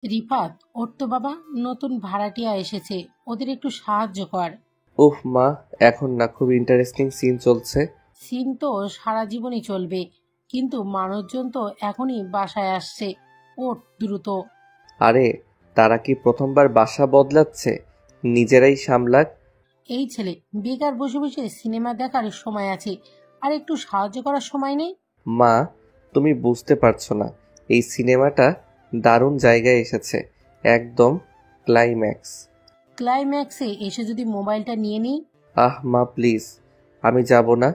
রিফাত, ওর তো বাবা নতুন ভাড়াটিয়া এসেছে, ওদের একটু সাহায্য কর। উফ মা, এখন না, খুব ইন্টারেস্টিং সিন চলছে। সিন তো সারা জীবনই চলবে, কিন্তু মানুষজন তো এখনই বাসায় আসছে। ওঠ দ্রুত। আরে, তারা কি প্রথমবার বাসা বদলাচ্ছে? নিজেরাই সামলাক। এই ছেলে, বেকার বসে বসে সিনেমা দেখার সময় আছে, আর একটু সাহায্য করার সময় নেই? মা, তুমি বুঝতে পারছো না, এই সিনেমাটা দারুণ জায়গায় এসেছে। একদম ক্লাইম্যাক্স। ক্লাইম্যাক্সে এসে যদি মোবাইলটা নিয়ে নিই? আহ মা প্লিজ, আমি যাব না।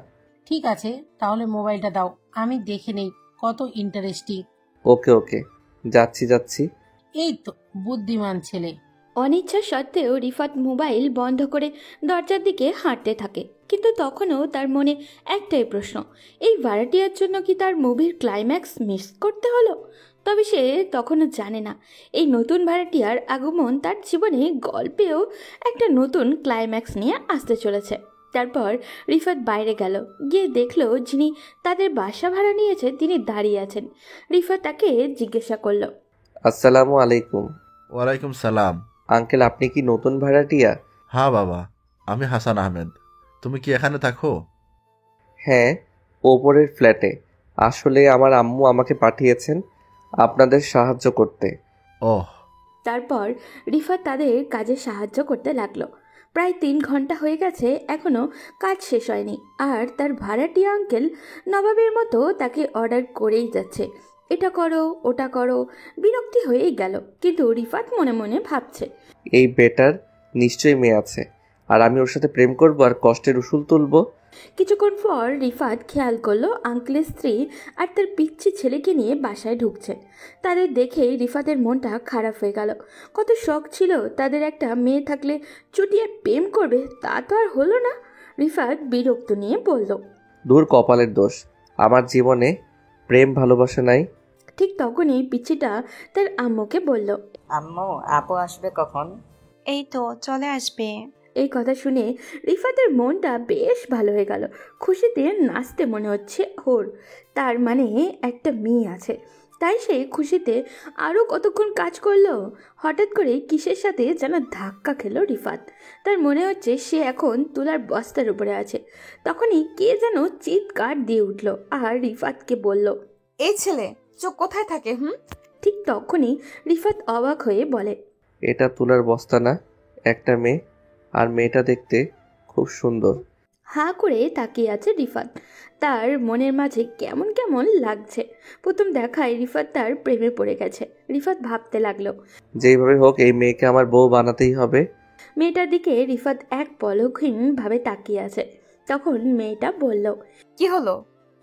ঠিক আছে, তাহলে মোবাইলটা দাও, আমি দেখে নেই কত ইন্টারেস্টিং। ওকে ওকে, যাচ্ছি যাচ্ছি। এই তো বুদ্ধিমান ছেলে। অনিচ্ছা সত্ত্বেও রিফাত মোবাইল বন্ধ করে দরজার দিকে হাঁটতে থাকে, কিন্তু তখনও তার মনে একটাই প্রশ্ন, এই ভাড়াটিয়ার জন্য কি তার মুভির ক্লাইম্যাক্স মিস করতে হলো? তবে সে তখনও জানে না, এই নতুন ভাড়াটিয়ার আগমন তার জীবনে গল্পেও একটা নতুন ক্লাইম্যাক্স নিয়ে আসতে চলেছে। তারপর রিফাত বাইরে গেল, গিয়ে দেখলো যিনি তাদের বাসা ভাড়া নিয়েছে তিনি দাঁড়িয়ে আছেন। রিফাত তাকে জিজ্ঞাসা করলো, আসসালামু আলাইকুম। ওয়ালাইকুম সালাম। আঙ্কেল, আপনি কি নতুন ভাড়াটিয়া? হ্যাঁ বাবা, আমি হাসান আহমেদ। তুমি কি এখানে থাকো? হ্যাঁ, ওপরের ফ্ল্যাটে। আসলে আমার আম্মু আমাকে পাঠিয়েছেন আপনাদের সাহায্য করতে। ওহ। তারপর রিফাত তাদের কাজে সাহায্য করতে লাগলো। প্রায় 3 ঘন্টা হয়ে গেছে, এখনও কাজ শেষ হয়নি, আর তার ভাড়াটিয়া আঙ্কেল নবাবের মতো তাকে অর্ডার করেই যাচ্ছে, এটা করো ওটা করো। বিরক্তি হয়েই গেল, কিন্তু রিফাত মনে মনে ভাবছে, এই বেটার নিশ্চয়ই মেয়ে আছে, আর আমি ওর সাথে প্রেম করবো আর কষ্টের উসুল তুলবো। কিছুক্ষণ পর রিফাত খেয়াল করলো আঙ্কেলের স্ত্রী আর তার পিচ্ছি ছেলেকে নিয়ে বাসায় ঢুকছে। তাদের দেখেই রিফাতের মনটা খারাপ হয়ে গেল। কত শখ ছিল তাদের একটা মেয়ে থাকলে চুটিয়ে প্রেম করবে, তা তো আর হলো না। রিফাত বিরক্ত নিয়ে বলল, দূর কপালের দোষ, আমার জীবনে প্রেম ভালোবাসা নাই। ঠিক তখনই পিচ্ছিটা তার আম্মুকে বলল, আম্মু, আপু আসবে কখন? এই তো চলে আসবে। এই কথা শুনে রিফাতের মনটা বেশ ভালো হয়ে গেল। খুশিতে নাচতে মনে হচ্ছে ওর, তার মানে একটা মেয়ে আছে। তাই সে খুশিতে আরও কতক্ষণ কাজ করলো। হঠাৎ করে কিসের সাথে যেন ধাক্কা খেলো রিফাত। তার মনে হচ্ছে সে এখন তুলার বস্তার উপরে আছে। তখনই কে যেন চিৎকার দিয়ে উঠল আর রিফাতকে বলল, এই ছেলে চোখ কোথায় থাকে? ঠিক তখনই রিফাত অবাক হয়ে বলে, এটা তুলার বস্তা না, একটা মেয়ে, আর মেয়েটা দেখতে খুব সুন্দর। হাঁ করে তাকিয়ে আছে রিফাত। তার মনের মাঝে কেমন কেমন লাগছে। প্রথম দেখায় রিফাত তার প্রেমে পড়ে গেছে। রিফাত ভাবতে লাগলো, যেইভাবে হোক এই মেয়েকে আমার বউ বানাতেই হবে। মেয়েটার দিকে রিফাত এক পলকহীন ভাবে তাকিয়ে আছে। তখন মেয়েটা বলল, কি হলো,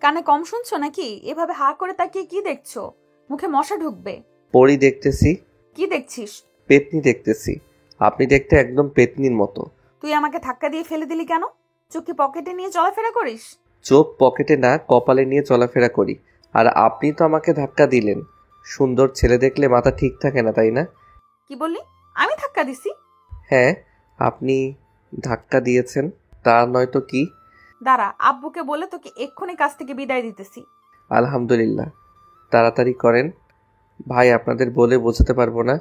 কানে কম শুনছো নাকি? এভাবে হা করে তাকিয়ে কি দেখছো? মুখে মশা ঢুকবে। পরি দেখতেছি। কি দেখছিস? পেতনি দেখতেছি। আপনি দেখতে একদম পেতনির মতো। তুই আমাকে ধাক্কা দিয়ে ফেলে দিলি কেন? চোখ কি পকেটে নিয়ে চলাফেরা করিস? চোখ পকেটে না, কপালে নিয়ে চলাফেরা করি। আর আপনি তো আমাকে ধাক্কা দিলেন। সুন্দর ছেলে দেখলে মাথা ঠিক থাকে না, তাই না? কি বললি? আমি ধাক্কা দিছি? হ্যাঁ, আপনি ধাক্কা দিয়েছেন, তা নয়তো কি? দাঁড়া, আব্বুকে বলে তোকে এক্ষুনি কাছ থেকে বিদায় দিতেছি। আলহামদুলিল্লাহ, তাড়াতাড়ি করেন ভাই, আপনাদের বলে বোঝাতে পারবো না।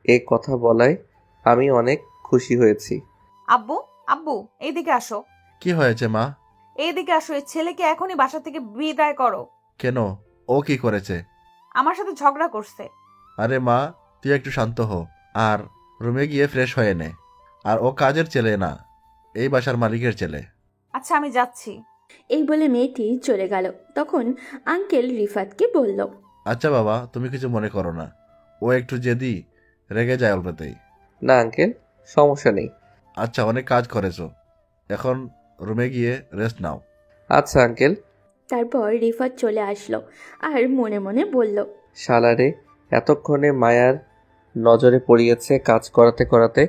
এই কথা বলায় আমি অনেক খুশি হয়েছি। আব্বু, আব্বু এইদিকে আসো। কি হয়েছে মা? এইদিকে আসো, এই ছেলেকে এখনই বাসা থেকে বিদায় করো। কেন, ও কি করেছে? আমার সাথে ঝগড়া করছে। আরে মা, তুই একটু শান্ত হো, আর রুমে গিয়ে ফ্রেশ হয়ে নে। আর ও কাজের ছেলে না, এই বাসার মালিকের ছেলে। আচ্ছা, আমি যাচ্ছি। এই বলে মেয়েটি চলে গেল। তখন আঙ্কেল রিফাতকে বলল, আচ্ছা বাবা, তুমি কিছু মনে করো না, ও একটু জেদি, রেগে যায় অল্পতেই। না আঙ্কেল, সমস্যা নেই। আচ্ছা, অনেক কাজ করেছো, এখন রুমে গিয়ে রেস্ট নাও। আচ্ছা আঙ্কেল। তারপর রিফাত চলে আসলো আর মনে মনে বলল, শালারে, এতক্ষণে মায়ার নজরে পড়িয়েছে, কাজ করাতে করাতে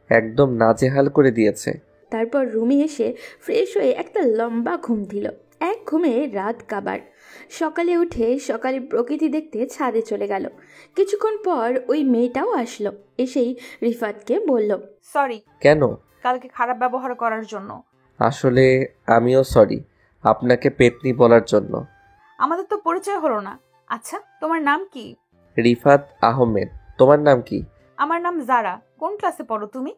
একদম নাজেহাল করে দিয়েছে। তারপর রুমে এসে ফ্রেশ হয়ে একটা লম্বা ঘুম দিল। এক ঘুমে রাত কাবার। সকালে উঠে সকালে প্রকৃতি দেখতে ছাদে চলে গেল। কিছুক্ষণ পর ওই মেয়েটাও আসলো। এসেই রিফাতকে বলল, সরি কেন? কালকে খারাপ ব্যবহার করার জন্য। আসলে আমিও সরি, আপনাকে পেতনি বলার জন্য। আমাদের তো পরিচয় হলো না। আচ্ছা, তোমার নাম কি? রিফাত আহমেদ। তোমার নাম কি? আমার নাম জারা। কোন ক্লাসে পড়ো তুমি?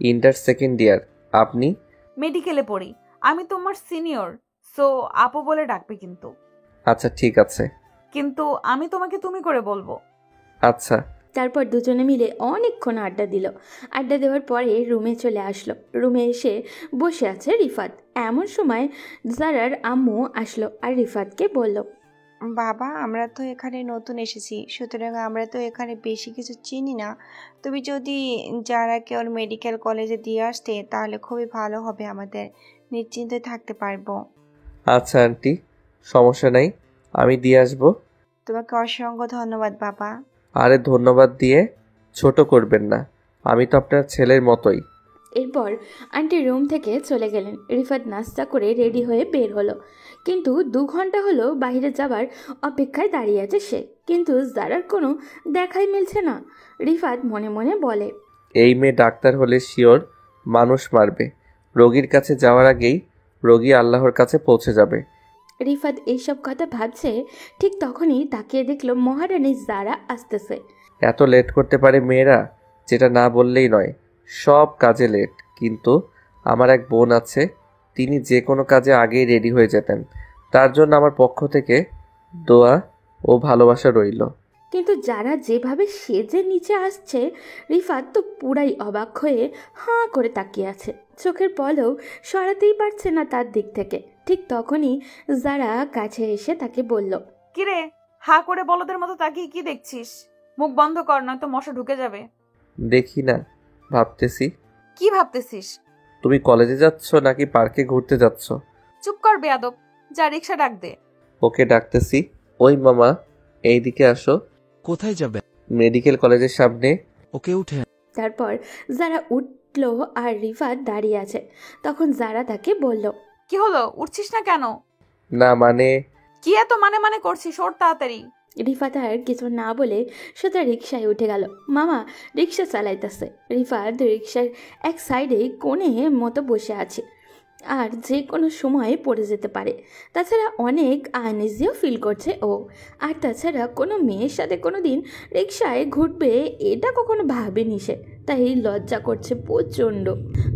Inter second year. আপনি? মেডিকেলে পড়ি। আমি তোমার সিনিয়র, সো আপু বলে ডাকবে কিন্তু। আচ্ছা ঠিক আছে। কিন্তু আমি তোমাকে তুমি করে বলবো। আচ্ছা। তারপর দুজনে মিলে অনেকক্ষণ আড্ডা দিল। আড্ডা দেওয়ার পরে রুমে চলে আসলো। রুমে এসে বসে আছে রিফাত। এমন সময় জারার আম্মু আসলো আর রিফাতকে বলল, বাবা, আমরা তো এখানে নতুন এসেছি, সুতরাং আমরা তো এখানে বেশি কিছু চিনি না। তুমি যদি যারাকে ওর মেডিকেল কলেজে দিয়ে আসতে তাহলে খুবই ভালো হবে, আমাদের নিশ্চিন্তে থাকতে পারবো। আচ্ছা আন্টি, সমস্যা নাই, আমি দিয়ে আসবো। তোমাকে অসংখ্য ধন্যবাদ বাবা। আরে ধন্যবাদ দিয়ে ছোট করবেন না, আমি তো আপনার ছেলের মতোই। এরপর আন্টি রুম থেকে চলে গেলেন। রিফাত নাস্তা করে রেডি হয়ে বের হলো, কিন্তু 2 ঘন্টা হলো বাইরে যাবার অপেক্ষায় দাঁড়িয়ে আছে সে, কিন্তু জারার কোনো দেখাই মিলছে না। রিফাত মনে মনে বলে, এই মেয়ে ডাক্তার হলে শিওর মানুষ মারবে। রোগীর কাছে যাওয়ার আগেই রোগী আল্লাহর কাছে পৌঁছে যাবে। রিফাত এইসব কথা ভাবছে, ঠিক তখনই তাকিয়ে দেখলো মহারানী জারা আসতেছে। এত লেট করতে পারে মেয়েরা, যেটা না বললেই নয়, সব কাজে লেট। কিন্তু আমার এক বোন আছে, তিনি যে কোনো কাজে আগেই রেডি হয়ে যেতেন। তার জন্য আমার পক্ষ থেকে দোয়া ও ভালোবাসা রইল। কিন্তু যারা যেভাবে সেজে নিচে আসছে, রিফাত তো পুরাই অবাক হয়ে হাঁ করে তাকিয়ে আছে। চোখের পলও সরাতেই পারছে না তার দিক থেকে। ঠিক তখনই যারা কাছে এসে তাকে বলল, কিরে, হা করে বলদের মতো তাকিয়ে কি দেখছিস? মুখ বন্ধ কর, নয়তো মশা ঢুকে যাবে। দেখি না, ভাবতেছি। কি ভাবতেছিস? তুমি কলেজে যাচ্ছ নাকি পার্কে ঘুরতে যাচ্ছ? চুপ কর বেয়াদব, যা রিক্সা ডাক দে। ওকে ডাকতেছি। ওই মামা, এইদিকে আসো। কোথায় যাবে? মেডিকেল কলেজের সামনে। ওকে উঠে। তারপর যারা উঠলো আর রিফাত দাঁড়িয়ে আছে। তখন যারা তাকে বলল, কি হলো, উঠছিস না কেন? না মানে। কি এত মানে মানে করছিস? ওর তাড়াতাড়ি। রিফাত আর কিছু না বলে সোজা রিক্সায় উঠে গেল। মামা রিক্সা চালাইতেছে। রিফাত রিক্সার এক সাইডে কোণে মতো বসে আছে, আর যে কোনো সময় পড়ে যেতে পারে। তাছাড়া অনেক আনইজিও ফিল করছে ও। আর তাছাড়া কোনো মেয়ের সাথে কোনো দিন রিক্সায় ঘুরবে এটা কখনো ভাবেনি সে, তাই লজ্জা করছে প্রচণ্ড।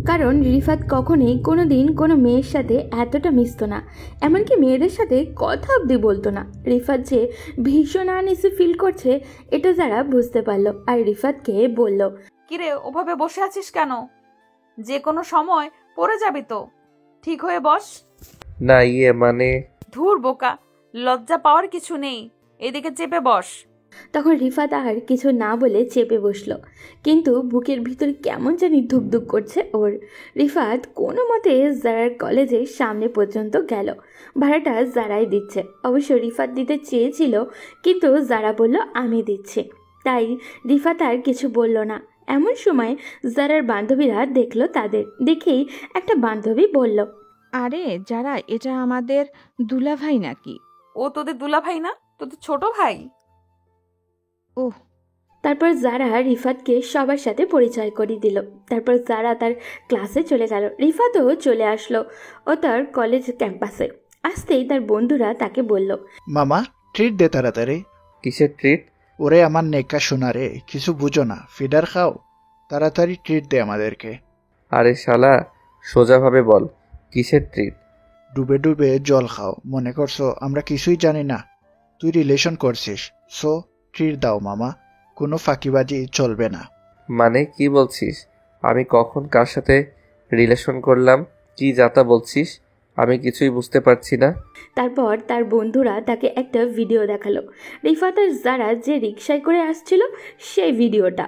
কারণ রিফাত কখনোই কোনো দিন কোনো মেয়ের সাথে এতটা মিশতো না, এমনকি মেয়েদের সাথে কথা অবধি বলতো না। রিফাত যে ভীষণ আনইজি ফিল করছে এটা যারা বুঝতে পারলো, আর রিফাতকে বলল, কিরে, ওভাবে বসে আছিস কেন? যে কোনো সময় পড়ে যাবি তো, ঠিক হয়ে বস। না মানে। ধুর বোকা, লজ্জা পাওয়ার কিছু নেই, এদিকে চেপে বস। তখন রিফাত আর কিছু না বলে চেপে বসলো, কিন্তু বুকের ভিতর কেমন জানি ধুকধুক করছে ওর। রিফাত কোনো মতে জারার কলেজের সামনে পর্যন্ত গেল। ভাড়াটা জারাই দিচ্ছে। অবশ্য রিফাত দিতে চেয়েছিল, কিন্তু জারা বলল আমি দিচ্ছি, তাই রিফাত আর কিছু বলল না। এমন সময় জারার বান্ধবীরা দেখলো তাদের। দেখেই একটা বান্ধবী বলল, আরে যারা, এটা আমাদের দুলাভাই নাকি? ও তোদের দুলা ভাই না, তোদের ছোট ভাই। ওহ। তারপর যারা রিফাতকে সবার সাথে পরিচয় করিয়ে দিল। তারপর যারা তার ক্লাসে চলে গেল। রিফাতও চলে আসলো ও তার কলেজ ক্যাম্পাসে। আসতেই তার বন্ধুরা তাকে বলল, মামা ট্রিট দে তাড়াতাড়ি। কিসের ট্রিট? ওরে আমার নেকা শোনা রে, কিছু বুঝো না, ফিডার খাও, তাড়াতাড়ি ট্রিট দে আমাদেরকে। আরে শালা, সোজাভাবে বল, কিসের ট্রিট? ডুবে ডুবে জল খাও, মনে করছো আমরা কিছুই জানি না? তুই রিলেশন করছিস, সো ট্রিট দাও মামা, কোনো ফাঁকিবাজি চলবে না। মানে কি বলছিস? আমি কখন কার সাথে রিলেশন করলাম? কি যাতা বলছিস? আমি কিছুই বুঝতে পারছি না। তারপর তার বন্ধুরা তাকে একটা ভিডিও দেখালো। রিফাত আর যারা যে রিক্সায় করে আসছিল সেই ভিডিওটা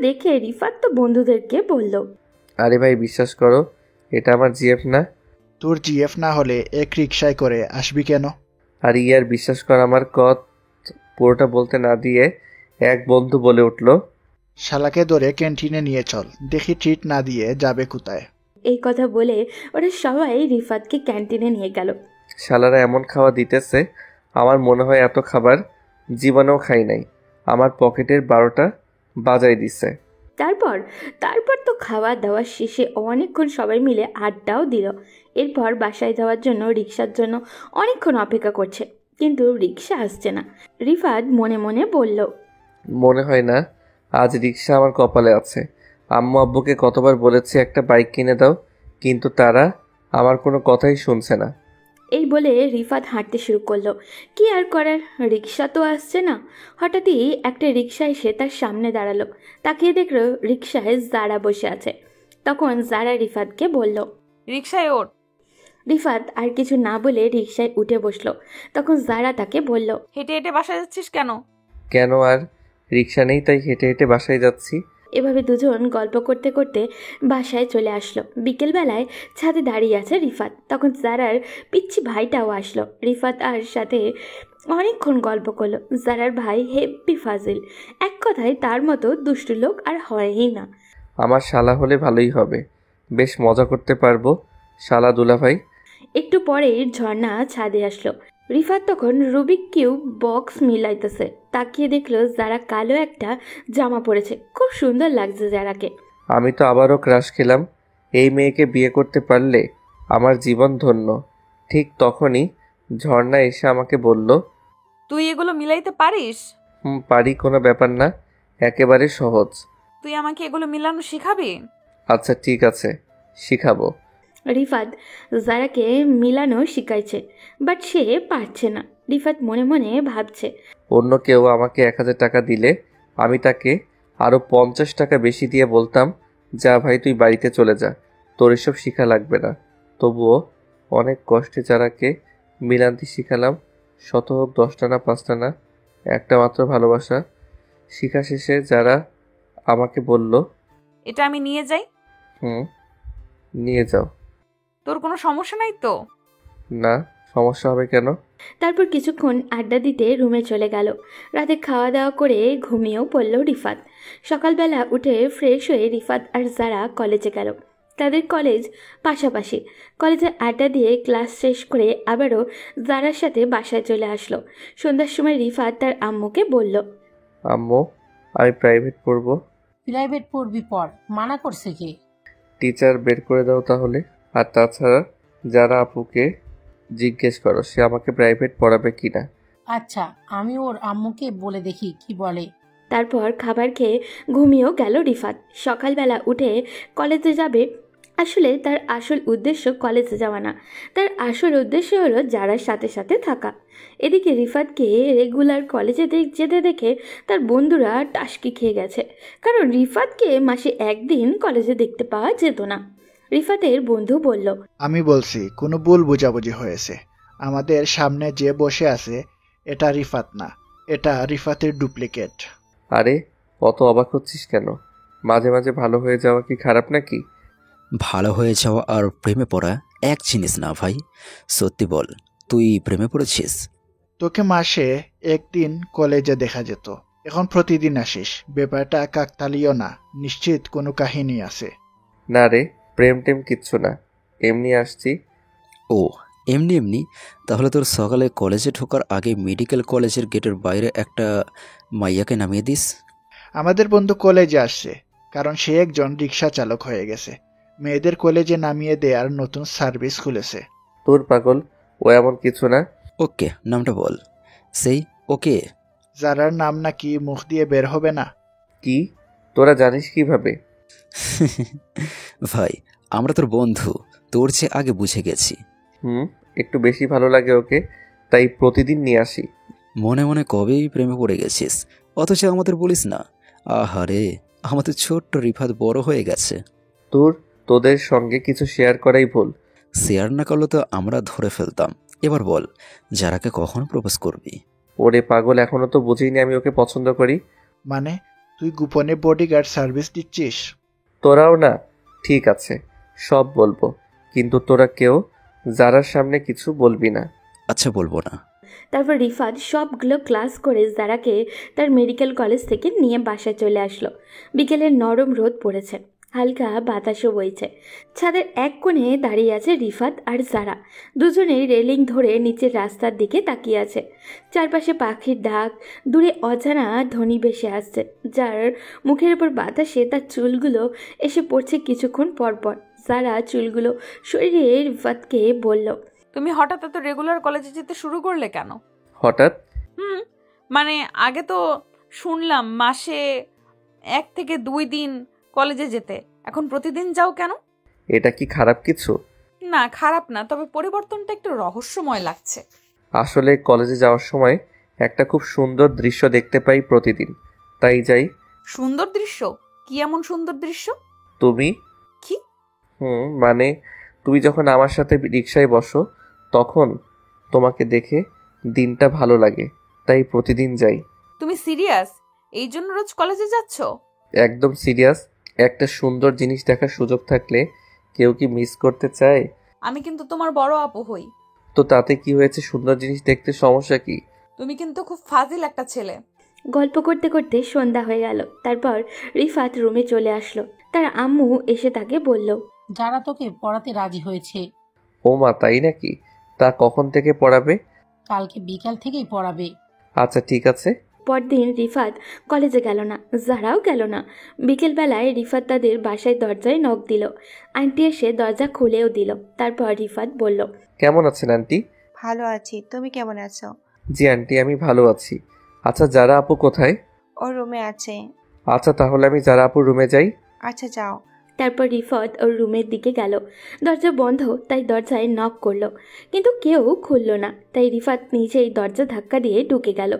দেখে রিফাত তো বন্ধুদেরকে বলল, আরে ভাই বিশ্বাস করো, এটা আমার জিএফ না। তোর জিএফ না হলে এক রিক্সায় করে আসবি কেন? আর ইয়ার বিশ্বাস কর, আমার পুরোটা বলতে না দিয়ে এক বন্ধু বলে উঠলো, শালাকে ধরে ক্যান্টিনে নিয়ে চল, দেখি ট্রিট না দিয়ে যাবে কোথায়। এই কথা বলে ওরা সবাই রিফাতকে ক্যান্টিনে নিয়ে গেল। শালারা এমন খাওয়া দিতেছে, আমার মনে হয় এত খাবার জীবনেও খাই নাই। আমার পকেটের 12টা বাজাই দিছে। তারপর তো খাওয়া দাওয়া শেষে অনেকক্ষণ সবাই মিলে আড্ডাও দিল। এরপর বাসায় যাওয়ার জন্য রিক্সার জন্য অনেকক্ষণ অপেক্ষা করছে, কিন্তু রিক্সা আসছে না। রিফাত মনে মনে বলল, মনে হয় না আজ রিক্সা আমার কপালে আছে। আম্মু আব্বুকে কতবার বলেছি একটা বাইক কিনে দাও, কিন্তু তারা আমার কোনো কথাই শুনছে না। এই বলে রিফাত হাঁটতে শুরু করলো। কি আর করার, রিক্সা তো আসছে না। হঠাৎই একটা রিক্সা এসে তার সামনে দাঁড়ালো। তাকিয়ে দেখলো রিক্সায় জারা বসে আছে। তখন জারা রিফাতকে বলল, রিক্সায় ওঠ। রিফাত আর কিছু না বলে রিক্সায় উঠে বসলো। তখন জারা তাকে বলল, হেঁটে হেঁটে বাসায় যাচ্ছিস কেন? কেন, আর রিক্সা নেই তাই হেঁটে হেঁটে বাসায় যাচ্ছি। এভাবে দুজন গল্প করতে করতে বাসায় চলে আসলো। বিকেলবেলায় ছাদে দাঁড়িয়ে আছে রিফাত। তখন জারার পিচ্ছি ভাইটাও আসলো। রিফাত আর সাথে অনেকক্ষণ গল্প করলো। জারার ভাই হেব্বি ফাজিল, এক কথায় তার মতো দুষ্টু লোক আর হয়ই না। আমার শালা হলে ভালোই হবে, বেশ মজা করতে পারবো। শালা দুলাভাই। একটু পরেই ঝর্ণা ছাদে আসলো। রিফাত তখন রুবিক কিউব বক্স মিলাইতেছে। তাকিয়ে দেখলো যারা কালো একটা জামা পরেছে। খুব সুন্দর লাগছে যারাকে। আমি তো আবারও ক্রাশ খেলাম। এই মেয়েকে বিয়ে করতে পারলে আমার জীবন ধন্য। ঠিক তখনই ঝর্ণা এসে আমাকে বলল, তুই এগুলো মিলাইতে পারিস? পারি, কোনো ব্যাপার না, একেবারে সহজ। তুই আমাকে এগুলো মিলানো শিখাবি? আচ্ছা ঠিক আছে, শিখাবো। রিফাত জারাকে মিলানো শিখাইছে, বাট সে পারছে না। রিফাত মনে মনে ভাবছে, অন্য কেউ আমাকে 1000 টাকা দিলে আমি তাকে আরও 50 টাকা বেশি দিয়ে বলতাম, যা ভাই তুই বাড়িতে চলে যা, তোর এসব শিখা লাগবে না। তবুও অনেক কষ্টে যারাকে মিলান্তি শিখালাম। শত হোক 10টা না 5টা না, একটা মাত্র ভালোবাসা। শিখা শেষে যারা আমাকে বলল, এটা আমি নিয়ে যাই? নিয়ে যাও। তোর কোনো সমস্যা নাই তো? না, সমস্যা হবে কেন? তারপর কিছুক্ষণ আড্ডা দিতে রুমে চলে গেল। রাতে খাওয়া দাওয়া করে ঘুমিয়েও পড়ল রিফাত। সকালবেলা উঠে ফ্রেশ হয়ে রিফাত আর জারা কলেজে গেল। তাদের কলেজ পাশাপাশি। কলেজে আড্ডা দিয়ে ক্লাস শেষ করে আবারও জারার সাথে বাসায় চলে আসলো। সন্ধ্যার সময় রিফাত তার আম্মুকে বলল, আম্মু, আমি প্রাইভেট পড়বো। প্রাইভেট পড়বি পর, মানা করছে কে? টিচার বের করে দাও তাহলে। আর তাছাড়া যারা আপুকে জিজ্ঞেস করো সে আমাকে প্রাইভেট পড়াবে কিনা। আচ্ছা, আমি ওর আম্মুকে বলে দেখি কি বলে। তারপর খাবার খেয়ে ঘুমিয়েও গেল রিফাত। সকালবেলা উঠে কলেজে যাবে। আসলে তার আসল উদ্দেশ্য কলেজে যাওয়া না, তার আসল উদ্দেশ্য হলো যারার সাথে সাথে থাকা। এদিকে রিফাতকে রেগুলার কলেজে যেতে দেখে তার বন্ধুরা টাসকি খেয়ে গেছে, কারণ রিফাতকে মাসে একদিন কলেজে দেখতে পাওয়া যেত না। রিফাতের বন্ধু বলল, আমি বলছি কোনো ভুল বোঝাবুঝি হয়েছে। আমাদের সামনে যে বসে আছে এটা রিফাত না, এটা রিফাতের ডুপ্লিকেট। আরে অত অবাক হচ্ছিস কেন? মাঝে মাঝে ভালো হয়ে যাওয়া কি খারাপ নাকি? ভালো হয়ে যাওয়া আর প্রেমে পড়া এক জিনিস না ভাই। সত্যি বল, তুই প্রেমে পড়েছিস? তোকে মাসে একদিন কলেজে দেখা যেত, এখন প্রতিদিন আসিস। ব্যাপারটা কাকতালীয় না, নিশ্চিত কোনো কাহিনী আছে। না রে, প্রেম টেম কিচ্ছু না, এমনি আসছি। ও এমনি এমনি? তাহলে তোর সকালে কলেজে ঢোকার আগে মেডিকেল কলেজের গেটের বাইরে একটা মাইয়াকে নামিয়ে দিস। আমাদের বন্ধু কলেজে আসছে, কারণ সে একজন রিক্সা চালক হয়ে গেছে। মেয়েদের কলেজে নামিয়ে দেওয়ার নতুন সার্ভিস খুলেছে। তোর পাগল, ও এমন কিছু না। ওকে, নামটা বল। সেই ওকে? যারার নাম নাকি মুখ দিয়ে বের হবে না। কি, তোরা জানিস কিভাবে? ভাই, আমরা তোর বন্ধু, তোর চেয়ে আগে বুঝে গেছি। একটু বেশি ভালো লাগে ওকে, তাই প্রতিদিন নিয়ে আসি। মনে মনে কবেই প্রেমে পড়ে গেছিস, অথচ আমাদের বলিস না। আহারে, আমাদের ছোট্ট রিফাত বড় হয়ে গেছে। তোদের সঙ্গে কিছু শেয়ার করাই ভুল। শেয়ার না করলে তো আমরা ধরে ফেলতাম। এবার বল, যারাকে কখন প্রপোজ করবি? ওরে পাগল, এখনো তো বুঝিনি আমি ওকে পছন্দ করি। মানে তুই গোপনে বডিগার্ড সার্ভিস দিচ্ছিস? তোরাও না? ঠিক আছে, সব বলবো, কিন্তু তোরা কেউ যারার সামনে কিছু বলবি না। আচ্ছা, বলবো না। তারপর রিফাত সবগুলো ক্লাস করে জারাকে তার মেডিকেল কলেজ থেকে নিয়ে বাসায় চলে আসলো। বিকেলের নরম রোদ পড়েছে, হালকা বাতাসও বইছে। ছাদের এক কোণে দাঁড়িয়ে আছে রিফাত আর জারা। দুজনেই রেলিং ধরে নিচের রাস্তার দিকে তাকিয়ে আছে। চারপাশে পাখির ডাক, দূরে অজানা ধ্বনি ভেসে আসছে, যার মুখের উপর বাতাসে তার চুলগুলো এসে পড়ছে কিছুক্ষণ পরপর। জারা চুলগুলো সরিয়ে রিফাতকে বলল, তুমি হঠাৎ এত রেগুলার কলেজে যেতে শুরু করলে কেন? হঠাৎ? মানে আগে তো শুনলাম মাসে 1 থেকে 2 দিন কলেজে যেতে, এখন প্রতিদিন যাও কেন? এটা কি খারাপ কিছু? না, খারাপ না, তবে পরিবর্তনটা একটু রহস্যময় লাগছে। আসলে কলেজে যাওয়ার সময় একটা খুব সুন্দর দৃশ্য দেখতে পাই প্রতিদিন, তাই যাই। সুন্দর দৃশ্য? কি এমন সুন্দর দৃশ্য? তুমি? কি? মানে তুমি যখন আমার সাথে রিকশায় বসো তখন তোমাকে দেখে দিনটা ভালো লাগে, তাই প্রতিদিন যাই। তুমি সিরিয়াস? এই জন্য রোজ কলেজে যাচ্ছ? একদম সিরিয়াস। একটা সুন্দর জিনিস দেখার সুযোগ থাকলে কেউ কি মিস করতে চায়? আমি কিন্তু তোমার বড় আপু হই। তো তাতে কি হয়েছে? সুন্দর জিনিস দেখতে সমস্যা কি? তুমি কিন্তু খুব ফাজিল একটা ছেলে। গল্প করতে করতে সন্ধ্যা হয়ে গেল। তারপর রিফাত রুমে চলে আসলো। তার আম্মু এসে তাকে বলল, যারা তোকে পড়াতে রাজি হয়েছে। ও মা, তাই নাকি? তা কখন থেকে পড়াবে? কালকে বিকাল থেকেই পড়াবে। আচ্ছা ঠিক আছে। পরদিন রিফাত কলেজে গেল না, যারাও গেল না। বিকেলবেলায় রিফাত তাদের বাসায় দরজায় নক দিল। আন্টি এসে দরজা খুলেও দিল। তারপর রিফাত বলল, কেমন আছেন আন্টি? ভালো আছি, তুমি কেমন আছো? জি আন্টি, আমি ভালো আছি। আচ্ছা যারা আপু কোথায়? ও রুমে আছে। আচ্ছা তাহলে আমি যারা আপুর রুমে যাই। আচ্ছা যাও। তারপর রিফাত ওর রুমের দিকে গেল। দরজা বন্ধ, তাই দরজায় নক করলো, কিন্তু কেউ খুলল না। তাই রিফাত নিজেই দরজা ধাক্কা দিয়ে ঢুকে গেল।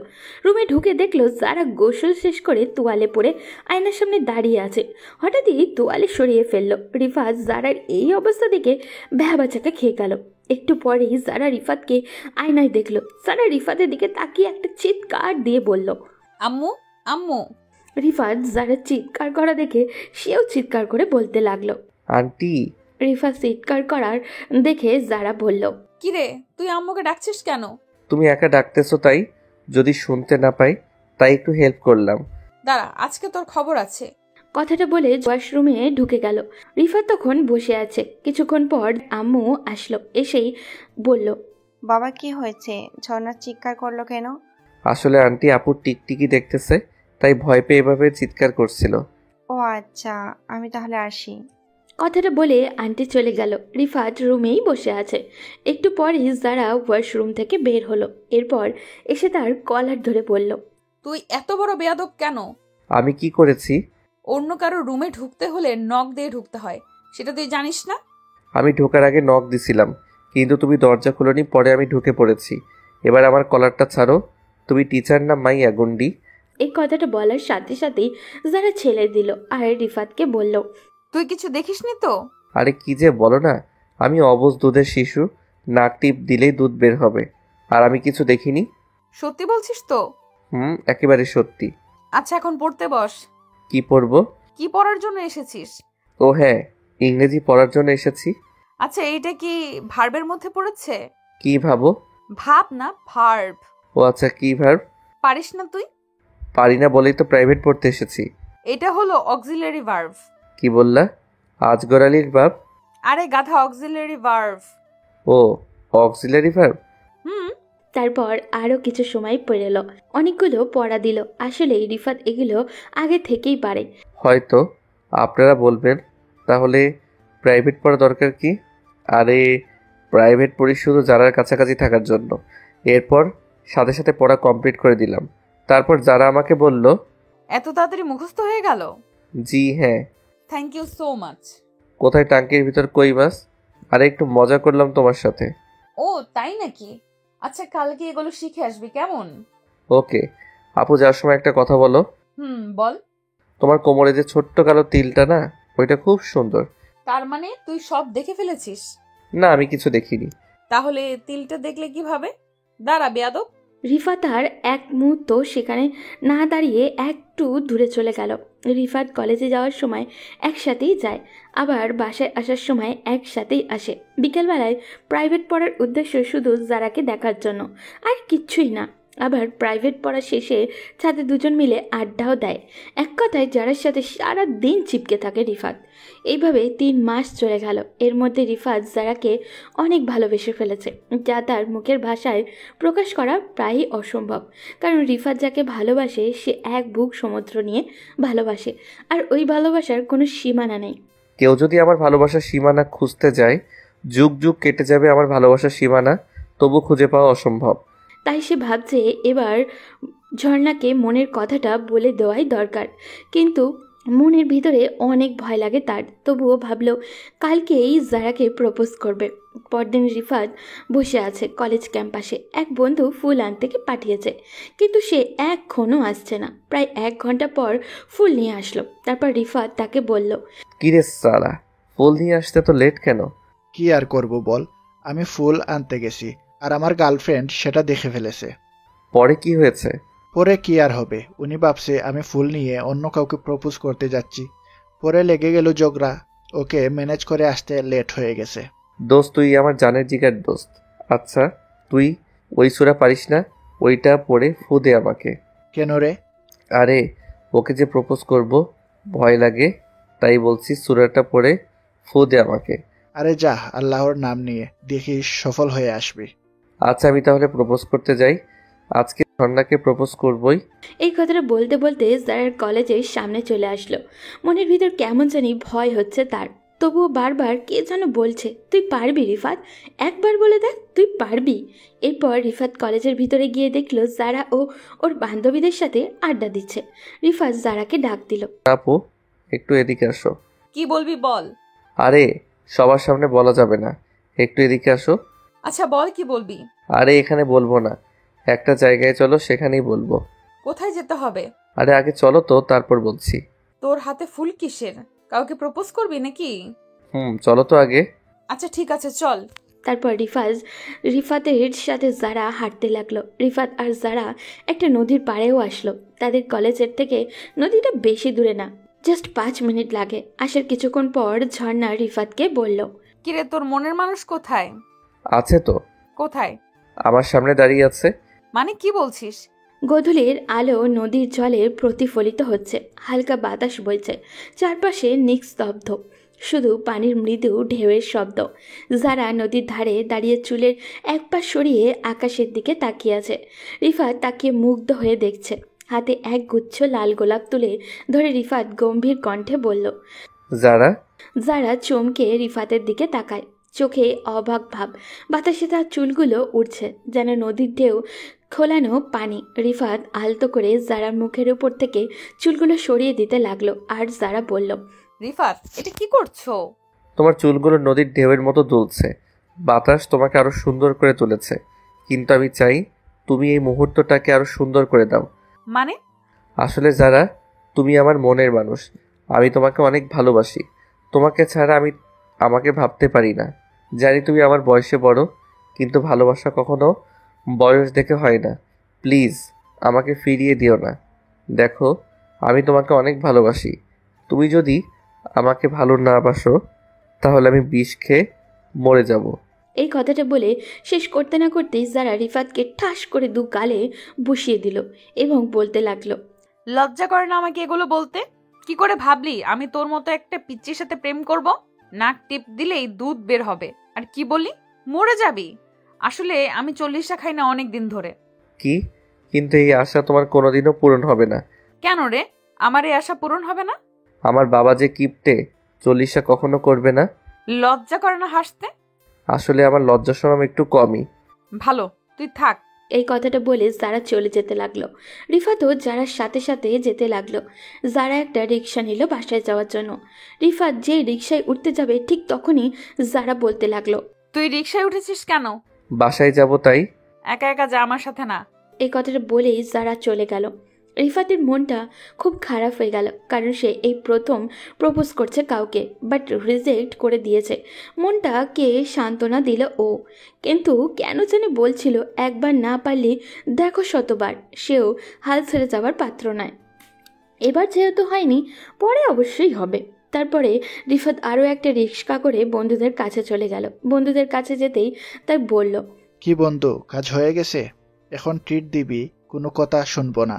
রুমে ঢুকে দেখলো যারা গোসল শেষ করে তোয়ালে পরে আয়নার সামনে দাঁড়িয়ে আছে। হঠাৎই তোয়ালে সরিয়ে ফেললো। রিফাত জারার এই অবস্থা দেখে ভ্যাবাচাকা খেয়ে গেল। একটু পরেই যারা রিফাতকে আয়নায় দেখলো। যারা রিফাতের দিকে তাকিয়ে একটা চিৎকার দিয়ে বলল, আম্মু, আম্মু। রিফাত যারা চিৎকার করা দেখে সেও চিৎকার করে বলতে লাগলো, আন্টি। রিফাত চিৎকার করার দেখে যারা বলল, কিরে, তুই আম্মুকে ডাকছিস কেন? তুমি একা ডাকতেছো তাই, যদি শুনতে না পাই তাই একটু হেল্প করলাম। দাঁড়া, আজকে তোর খবর আছে। কথাটা বলে ওয়াশরুমে ঢুকে গেল। রিফাত তখন বসে আছে। কিছুক্ষণ পর আম্মু আসলো। এসেই বলল, বাবা কি হয়েছে? ঝর্ণা চিৎকার করলো কেন? আসলে আন্টি আপুর টিকটিকি দেখতেছে, তাই ভয় পেয়ে এভাবে চিৎকার করছিল। ও আচ্ছা, আমি তাহলে আসি। কথাটা বলে আন্টি চলে গেল। রিফাত রুমেই বসে আছে। একটু পরই যারা ওয়াশরুম থেকে বের হলো। এরপর এসে তার কলার ধরে বলল, তুই এত বড় বেয়াদব কেন? আমি কি করেছি? অন্য কারো রুমে ঢুকতে হলে নক দিয়ে ঢুকতে হয়, সেটা তুই জানিস না? আমি ঢোকার আগে নক দিছিলাম, কিন্তু তুমি দরজা খুলোনি, পরে আমি ঢুকে পড়েছি। এবার আমার কলারটা ছাড়ো। তুমি টিচার না মাইয়া গুন্ডি? এই কথাটা বলার সাথে সাথেই যারা ছেড়ে দিল আর রিফাতকে বলল, তুই কিছু দেখিসনি তো? আরে কি যে বলো না, আমি অবুঝ দুধের শিশু, নাক টিপ দিলেই দুধ বের হবে, আর আমি কিছু দেখিনি। সত্যি বলছিস তো? একেবারে সত্যি। আচ্ছা এখন পড়তে বস। কি পড়বো? কি পড়ার জন্য এসেছিস? ও হ্যাঁ, ইংরেজি পড়ার জন্য এসেছি। আচ্ছা এইটা কি ভার্বের মধ্যে পড়েছে? কি ভাবো? ভাব না, ভার্ব। ও আচ্ছা, কি ভার্ব? পারিস না তুই? পারি না বলেই তো প্রাইভেট পড়তে এসেছি। এটা হলো অক্সিলারি ভার্ব। কি বললা? আজগরালির বাপ? আরে গাধা, অক্সিলারি ভার্ব। ও, অক্সিলারি ভার্ব। তারপর আরও কিছু সময় পেরোল। অনেকগুলো পড়া দিল। আসলে রিফাত এগুলো আগে থেকেই পারে। হয়তো আপনারা বলবেন তাহলে প্রাইভেট পড়া দরকার কি? আরে প্রাইভেট পড়ি শুধু যারার কাছাকাছি থাকার জন্য। এরপর সাথে সাথে পড়া কমপ্লিট করে দিলাম। তারপর যারা আমাকে বলল, এত তাড়াতাড়ি মুখস্থ হয়ে গেল? জি হ্যাঁ। Thank you so much. কোথায় টাঙ্কির ভিতর কই মাছ? আরে একটু মজা করলাম তোমার সাথে। ও তাই নাকি? আচ্ছা কালকে এগুলো শিখে আসবি কেমন? ওকে। আপু যাওয়ার সময় একটা কথা বলো। বল। তোমার কোমরে যে ছোট্ট কালো তিলটা না, ওইটা খুব সুন্দর। তার মানে তুই সব দেখে ফেলেছিস? না, আমি কিছু দেখিনি। তাহলে তিলটা দেখলে কিভাবে? দাঁড়া বেয়াদব। রিফাত আর এক মুহূর্ত সেখানে না দাঁড়িয়ে একটু দূরে চলে গেল। রিফাত কলেজে যাওয়ার সময় একসাথেই যায়, আবার বাসায় আসার সময় একসাথেই আসে। বিকেলবেলায় প্রাইভেট পড়ার উদ্দেশ্য শুধু যারাকে দেখার জন্য, আর কিচ্ছুই না। আবার প্রাইভেট পড়া শেষে ছাদে দুজন মিলে আড্ডাও দেয়। এক কথায় যারার সাথে সারা দিন চিপকে থাকে রিফাত। এইভাবে 3 মাস চলে গেল। এর মধ্যে রিফাত যারাকে অনেক ভালোবেসে ফেলেছে, যা তার মুখের ভাষায় প্রকাশ করা প্রায়ই অসম্ভব। কারণ রিফাত যাকে ভালোবাসে সে এক বুক সমুদ্র নিয়ে ভালোবাসে, আর ওই ভালোবাসার কোনো সীমানা নেই। কেউ যদি আমার ভালোবাসার সীমানা খুঁজতে যায়, যুগ যুগ কেটে যাবে আমার ভালোবাসার সীমানা, তবু খুঁজে পাওয়া অসম্ভব। তাই সে ভাবছে এবার ঝর্ণাকে মনের কথাটা বলে দেওয়াই দরকার। কিন্তু মনের ভিতরে অনেক ভয় লাগে তার, তবুও ভাবলো কালকেই জারাকে প্রপোজ করবে। পরদিন রিফাত বসে আছে কলেজ ক্যাম্পাসে, এক বন্ধু ফুল আনতে পাঠিয়েছে, কিন্তু সে এখনও আসছে না। প্রায় 1 ঘন্টা পর ফুল নিয়ে আসলো। তারপর রিফাত তাকে বলল, কিরে সালা, ফুল নিয়ে আসতে তো লেট কেন? কি আর করব বল, আমি ফুল আনতে গেছি আর আমার গার্লফ্রেন্ড সেটা দেখে ফেলেছে। পরে কি হয়েছে? পরে কি আর হবে, উনি ভাবছে আমি ফুল নিয়ে অন্য কাউকে প্রপোজ করতে যাচ্ছি। পরে লেগে গেল ঝগড়া, ওকে ম্যানেজ করে আসতে লেট হয়ে গেছে। দোস্ত, তুই আমার জানের জিগার দোস্ত। আচ্ছা, তুই ওই সূরা পারিস না? ওইটা পড়ে ফু দে আমাকে। কেন রে? আরে, ওকে যে প্রপোজ করব, ভয় লাগে, তাই বলছি সূরাটা পড়ে ফু দে আমাকে। আরে যা, আল্লাহর নাম নিয়ে দেখিস সফল হয়ে আসবি। আচ্ছা, আমি তাহলে প্রপোজ করতে যাই। আজকে ঝর্ণাকে প্রপোজ করবই। এই কথাটা বলতে বলতে জারার কলেজের সামনে চলে আসলো। মনের ভিতর কেমন জানি ভয় হচ্ছে তার, তবুও বারবার কে যেন বলছে, তুই পারবি রিফাত, একবার বলে দেখ তুই পারবি। এরপর রিফাত কলেজের ভিতরে গিয়ে দেখলো জারা ও ওর বান্ধবীদের সাথে আড্ডা দিচ্ছে। রিফাত জারাকে ডাক দিল, আপু, একটু এদিকে আসো। কি বলবি বল। আরে, সবার সামনে বলা যাবে না, একটু এদিকে আসো। আচ্ছা বল, কি বলবি? আরে, এখানে বলবো না, একটা জায়গায় চলো, সেখানেই বলবো। কোথায় যেতে হবে? আরে আগে চলো তো, তারপর বলছি। তোর হাতে ফুল কিসের? কাউকে প্রপোজ করবি নাকি? চলো তো আগে। আচ্ছা ঠিক আছে, চল। তারপর রিফাতের সাথে জারা হাঁটতে লাগলো। রিফাত আর জারা একটা নদীর পাড়েও আসলো। তাদের কলেজের থেকে নদীটা বেশি দূরে না, জাস্ট 5 মিনিট লাগে। আসার কিছুক্ষণ পর ঝর্ণা রিফাতকে বলল, কিরে, তোর মনের মানুষ কোথায়? আছে তো, কোথায়? আমার সামনে দাঁড়িয়ে আছে। মানে কি বলছিস? গোধূলির আলো নদীর জলে প্রতিফলিত হচ্ছে, হালকা বাতাস বইছে, চারপাশে নিস্তব্ধ, শুধু পানির মৃদু ঢেউয়ের শব্দ। যারা নদীর ধারে দাঁড়িয়ে চুলের এক পা সরিয়ে আকাশের দিকে তাকিয়ে আছে। রিফাত তাকিয়ে মুগ্ধ হয়ে দেখছে। হাতে এক গুচ্ছ লাল গোলাপ তুলে ধরে রিফাত গম্ভীর কণ্ঠে বলল, যারা চমকে রিফাতের দিকে তাকায়, চোখে অবাক ভাব। বাতাসে তার চুলগুলো উড়ছে যেন নদীর ঢেউ খোলানো পানি। রিফাত আলতো করে জারার মুখের উপর থেকে চুলগুলো সরিয়ে দিতে লাগলো, আর জারা বলল, রিফাত, এটা কি করছো? তোমার চুলগুলো নদীর ঢেউয়ের মতো দুলছে, বাতাস তোমাকে আরো সুন্দর করে তুলেছে, কিন্তু আমি চাই তুমি এই মুহূর্তটাকে আরো সুন্দর করে দাও। মানে? আসলে যারা, তুমি আমার মনের মানুষ, আমি তোমাকে অনেক ভালোবাসি। তোমাকে ছাড়া আমি আমাকে ভাবতে পারি না। জানি তুমি আমার বয়সে বড়, কিন্তু ভালোবাসা কখনো বয়স দেখে হয় না। প্লিজ আমাকে ফিরিয়ে দিও না। দেখো, আমি তোমাকে অনেক ভালোবাসি। তুমি যদি আমাকে ভালো না বাসো, তাহলে আমি বিষ খেয়ে মরে যাব। এই কথাটা বলে শেষ করতে না করতেই যারা রিফাতকে ঠাস করে 2 গালে বসিয়ে দিল এবং বলতে লাগলো, লজ্জা করে না আমাকে এগুলো বলতে? কি করে ভাবলি আমি তোর মতো একটা পিচ্চির সাথে প্রেম করব? নাক টিপ দিলেই দুধ বের হবে, আর কি বলি, মরে যাবি। আসলে আমি 40টা খাই না অনেক দিন ধরে। কি? কিন্তু এই আশা তোমার কোনোদিনও পূরণ হবে না। কেন রে, আমার এই আশা পূরণ হবে না? আমার বাবা যে কিপটে, 40টা কখনো করবে না। লজ্জা করে না হাসতে? আসলে আমার লজ্জা শরম একটু কমই। ভালো, তুই থাক। এই কথাটা বলে যারা চলে যেতে লাগলো। রিফাতও যারার সাথে সাথে যেতে লাগলো। যারা একটা রিক্সা নিল বাসায় যাওয়ার জন্য। রিফাত যে রিক্সায় উঠতে যাবে ঠিক তখনই যারা বলতে লাগলো, তুই রিক্সায় উঠেছিস কেন? বাসায় যাব তাই। একা একা যা, আমার সাথে না। এই কথাটা বলেই যারা চলে গেল। রিফাতের মনটা খুব খারাপ হয়ে গেল, কারণ সে এই প্রথম প্রপোজ করছে কাউকে, বাট রিজেক্ট করে দিয়েছে। মনটা কে সান্ত্বনা দিল ও, কিন্তু কেন জানি বলছিল একবার না পারলে দেখো শতবার, সেও হাল ছেড়ে যাওয়ার পাত্র নয়। এবার যেহেতু হয়নি, পরে অবশ্যই হবে। তারপরে রিফাত আরও একটা রিক্সা করে বন্ধুদের কাছে চলে গেল। বন্ধুদের কাছে যেতেই তাই বলল, কি বন্ধু, কাজ হয়ে গেছে? এখন ট্রিট দিবি, কোনো কথা শুনবো না।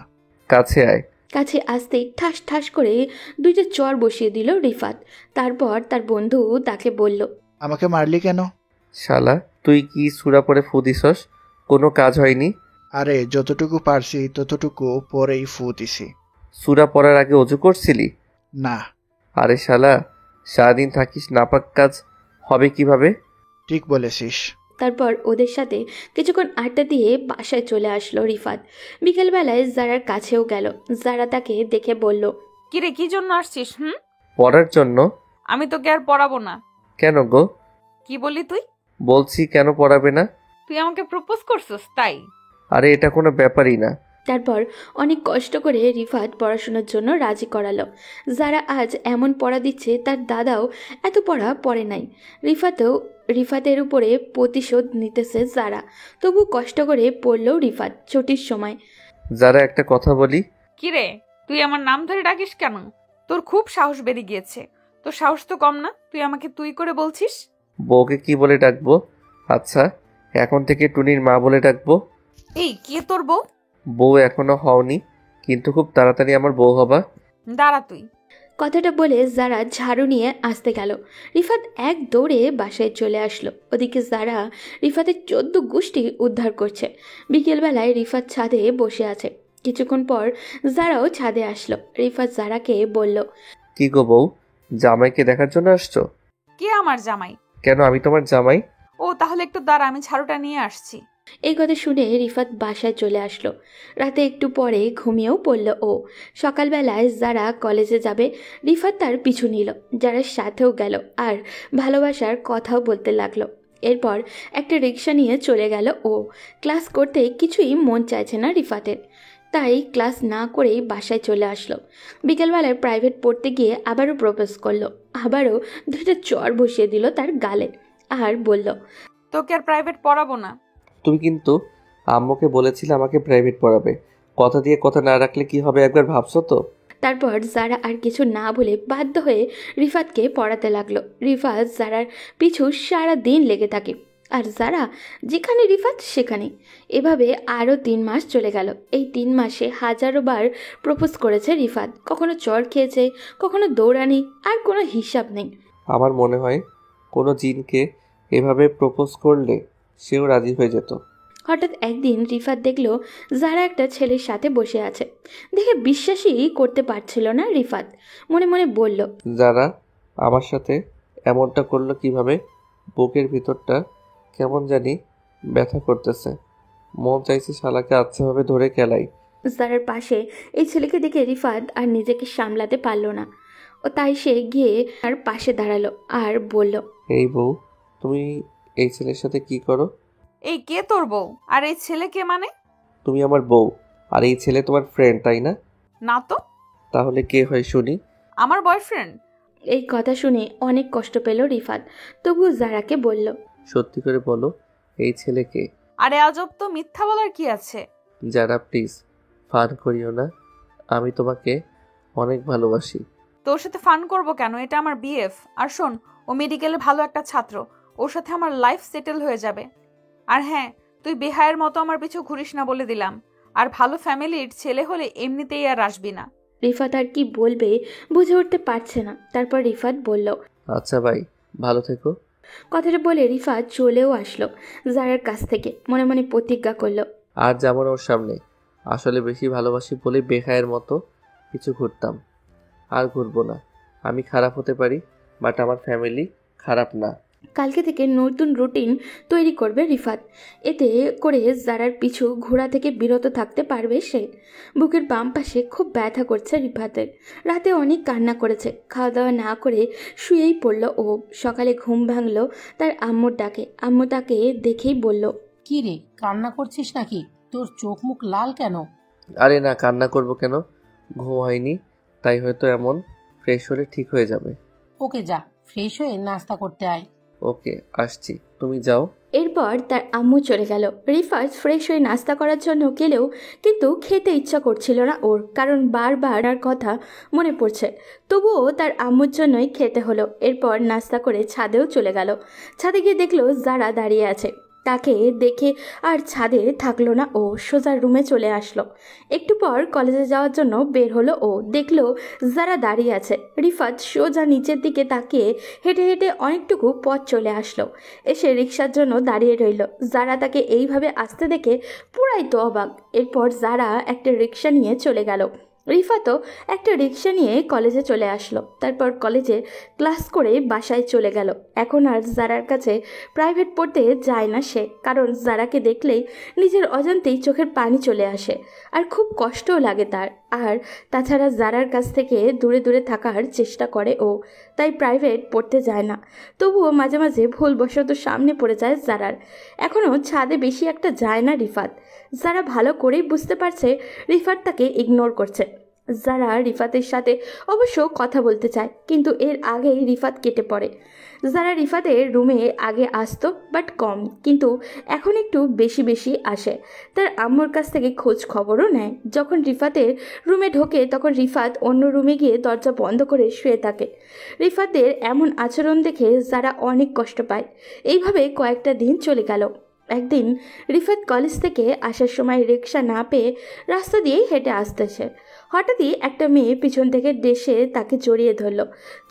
কাছে আয়। কাছে আসতেই ঠাস ঠাস করে 2টা চর বসিয়ে দিল রিফাত। তারপর তার বন্ধু তাকে বলল, আমাকে মারলি কেন? শালা, তুই কি সূরা পড়ে ফু দিছস? কোনো কাজ হয়নি। আরে যতটুকু পারছি ততটুকু পরেই ফু দিছি। সূরা পড়ার আগে ওযু করছিলি? না। আরে শালা, সারাদিন থাকিস, নাপাক কাজ হবে কিভাবে? ঠিক বলেছিস। তারপর ওদের সাথে কিছুক্ষণ আড্ডা দিয়ে বাসায় চলে আসলো রিফাত। বিকেলবেলায় জারার কাছেও গেল। জারা তাকে দেখে বলল, কিরে, কি জন্য আসছিস? পড়ার জন্য। আমি তোকে আর পড়াবো না। কেন গো? কি বললি তুই? বলছি কেন পড়াবে না? তুই আমাকে প্রপোজ করছিস তাই? আরে এটা কোনো ব্যাপারই না। তারপর অনেক কষ্ট করে রিফাত পড়াশোনার জন্য রাজি করালো। যারা আজ এমন পড়া দিচ্ছে তার দাদাও এত পড়া পড়ে নাই। রিফাতের উপরে প্রতিশোধ নিতেছে যারা, তবু কষ্ট করে পড়লো রিফাত ছুটির সময়। যারা একটা কথা বলি। কিরে, তুই আমার নাম ধরে ডাকিস কেন? তোর খুব সাহস বেড়ে গিয়েছে। তোর সাহস তো কম না, তুই আমাকে তুই করে বলছিস। বউকে কি বলে ডাকবো? আচ্ছা, এখন থেকে টুনির মা বলে ডাকবো। এই কে তোর বউ? বউ এখনো হওনি, কিন্তু খুব তাড়াতাড়ি আমার বউ হবা। দাঁড়া তুই। কথাটা বলে যারা ঝাড়ু নিয়ে আসতে গেল। রিফাত এক দৌড়ে বাসায় চলে আসলো। ওদিকে যারা রিফাতের 14 গোষ্ঠী উদ্ধার করছে। বিকেলবেলায় রিফাত ছাদে বসে আছে। কিছুক্ষণ পর যারাও ছাদে আসলো। রিফাত যারাকে বলল, কি গো বউ, জামাইকে দেখার জন্য আসছো? কে আমার জামাই? কেন, আমি তোমার জামাই। ও তাহলে একটু দাঁড়া, আমি ঝাড়ুটা নিয়ে আসছি। এই কথা শুনে রিফাত বাসায় চলে আসলো। রাতে একটু পরে ঘুমিয়েও পড়ল ও। সকালবেলায় যারা কলেজে যাবে রিফাত তার পিছু নিল। যারা সাথেও গেল আর ভালোবাসার কথাও বলতে লাগলো। এরপর একটা রিক্সা নিয়ে চলে গেল ও। ক্লাস করতে কিছুই মন চাইছে না রিফাতের, তাই ক্লাস না করেই বাসায় চলে আসলো। বিকেলবেলায় প্রাইভেট পড়তে গিয়ে আবারও প্রপোজ করলো। আবারও 2টা চড় বসিয়ে দিল তার গালে আর বলল, তোকে আর প্রাইভেট পড়াবো না। তুমি কিন্তু আম্মুকে বলেছিলে আমাকে প্রাইভেট পড়াবে। কথা দিয়ে কথা না রাখলে কি হবে একবার ভাবছো তো? তারপর যারা আর কিছু না বলে বাধ্য হয়ে রিফাতকে পড়াতে লাগলো। রিফাত যারার পিছু সারা দিন লেগে থাকে আর যারা যেখানে রিফাত সেখানে। এভাবে আরও 3 মাস চলে গেল। এই 3 মাসে হাজারো বার প্রপোজ করেছে রিফাত। কখনো চড় খেয়েছে, কখনো দৌড়ানি, আর কোনো হিসাব নেই। আমার মনে হয় কোনো জিনকে এভাবে প্রপোজ করলে সেও রাজি হয়ে যেত। হঠাৎ একদিন রিফাত দেখলো যারা একটা ছেলের সাথে বসে আছে। দেখে বিশ্বাসই করতে পারছিল না রিফাত। মনে মনে বলল, যারা আমার সাথে এমনটা করলো কিভাবে? বুকের ভিতরটা কেমন জানি ব্যথা করতেছে। মন চাইছে শালাকে আচ্ছাভাবে ধরে খেলাই। যারার পাশে এই ছেলেকে দেখে রিফাত আর নিজেকে সামলাতে পারল না। ও তাই সে গিয়ে আর পাশে দাঁড়ালো আর বলল, এই বউ, তুমি এই ছেলের সাথে কি করো? এই কে তোর বউ? আর এই ছেলে কে মানে? তুমি আমার বউ আর এই ছেলে তোমার ফ্রেন্ড, তাই না? না তো। তাহলে কে হয় শুনি? আমার বয়ফ্রেন্ড। এই কথা শুনে অনেক কষ্ট পেল রিফাত, তবু যারাকে বলল, সত্যি করে বলো, এই ছেলে কে? আরে আজব তো, মিথ্যা বলার কি আছে? যারা প্লিজ ফান করিও না, আমি তোমাকে অনেক ভালোবাসি। তোর সাথে ফান করব কেন? এটা আমার বিএফ। আর শোন, ও মেডিকেলে ভালো একটা ছাত্র, ওর সাথে আমার লাইফ সেটেল হয়ে যাবে। আর হ্যাঁ, তুই বেহায়ের মতো আমার পিছু ঘুরিস না বলে দিলাম। আর ভালো ফ্যামিলির ছেলে হলে এমনিতেই আর আসবি না। রিফাত আর কি বলবে বুঝে উঠতে পারছে না। তারপর রিফাত বলল, আচ্ছা ভাই, ভালো থেকো। কথাটা বলে রিফাত চলেও আসলো যারার কাছ থেকে। মনে মনে প্রতিজ্ঞা করলো, আর যেমন ওর সামনে আসলে বেশি ভালোবাসি বলে বেহায়ের মতো কিছু ঘুরতাম, আর ঘুরবো না। আমি খারাপ হতে পারি, বাট আমার ফ্যামিলি খারাপ না। কালকে থেকে নতুন রুটিন তৈরি করবে রিফাত। এতে করে যারার পিছু ঘোরা থেকে বিরত থাকতে পারবে সে। বুকের বাম পাশে খুব ব্যথা করছে রিফাতের। রাতে অনেক কান্না করেছে। খাওয়া দাওয়া না করে শুয়েই পড়ল ও। সকালে ঘুম ভাঙলো তার আম্মুর ডাকে। আম্মু তাকে দেখেই বলল, কি রে, কান্না করছিস নাকি? তোর চোখ মুখ লাল কেন? আরে না, কান্না করব কেন? ঘুম হয়নি, তাই হয়তো এমন। ফ্রেশ হলে ঠিক হয়ে যাবে। ওকে যা, ফ্রেশ হয়ে নাস্তা করতে আয়। ওকে, আসছি, তুমি যাও। এরপর তার আম্মু চলে গেল। রিফাত ফ্রেশ হয়ে নাস্তা করার জন্য গেলেও কিন্তু খেতে ইচ্ছা করছিল না ওর, কারণ বারবার আর কথা মনে পড়ছে। তবুও তার আম্মুর জন্যই খেতে হলো। এরপর নাস্তা করে ছাদেও চলে গেল। ছাদে গিয়ে দেখলো যারা দাঁড়িয়ে আছে। তাকে দেখে আর ছাদে থাকলো না ও, সোজা রুমে চলে আসলো। একটু পর কলেজে যাওয়ার জন্য বের হলো ও। দেখলো যারা দাঁড়িয়ে আছে। রিফাত সোজা নিচের দিকে তাকিয়ে হেঁটে হেঁটে অনেকটুকু পথ চলে আসলো। এসে রিক্সার জন্য দাঁড়িয়ে রইল। যারা তাকে এইভাবে আসতে দেখে পুরাই তো অবাক। এরপর যারা একটা রিক্সা নিয়ে চলে গেল। রিফাতও একটা রিক্সা নিয়ে কলেজে চলে আসলো। তারপর কলেজে ক্লাস করে বাসায় চলে গেল। এখন আর যারার কাছে প্রাইভেট পড়তে যায় না সে, কারণ যারাকে দেখলেই নিজের অজান্তেই চোখের পানি চলে আসে আর খুব কষ্টও লাগে তার। আর তাছাড়া জারার কাছ থেকে দূরে দূরে থাকার চেষ্টা করে ও, তাই প্রাইভেট পড়তে যায় না। তবুও মাঝে মাঝে ভুলবশত সামনে পড়ে যায় জারার। এখনও ছাদে বেশি একটা যায় না রিফাত। যারা ভালো করেই বুঝতে পারছে রিফাত তাকে ইগনোর করছে। যারা রিফাতের সাথে অবশ্য কথা বলতে চায়, কিন্তু এর আগেই রিফাত কেটে পড়ে। যারা রিফাতের রুমে আগে আসতো বাট কম, কিন্তু এখন একটু বেশি বেশি আসে। তার আম্মুর কাছ থেকে খোঁজ খবরও নেয়। যখন রিফাতের রুমে ঢোকে তখন রিফাত অন্য রুমে গিয়ে দরজা বন্ধ করে শুয়ে থাকে। রিফাতের এমন আচরণ দেখে যারা অনেক কষ্ট পায়। এইভাবে কয়েকটা দিন চলে গেল। একদিন রিফাত কলেজ থেকে আসার সময় রিক্সা না পেয়ে রাস্তা দিয়েই হেঁটে আসতেছে। হঠাৎই একটা মেয়ে পিছন থেকে ডেসে তাকে জড়িয়ে ধরল।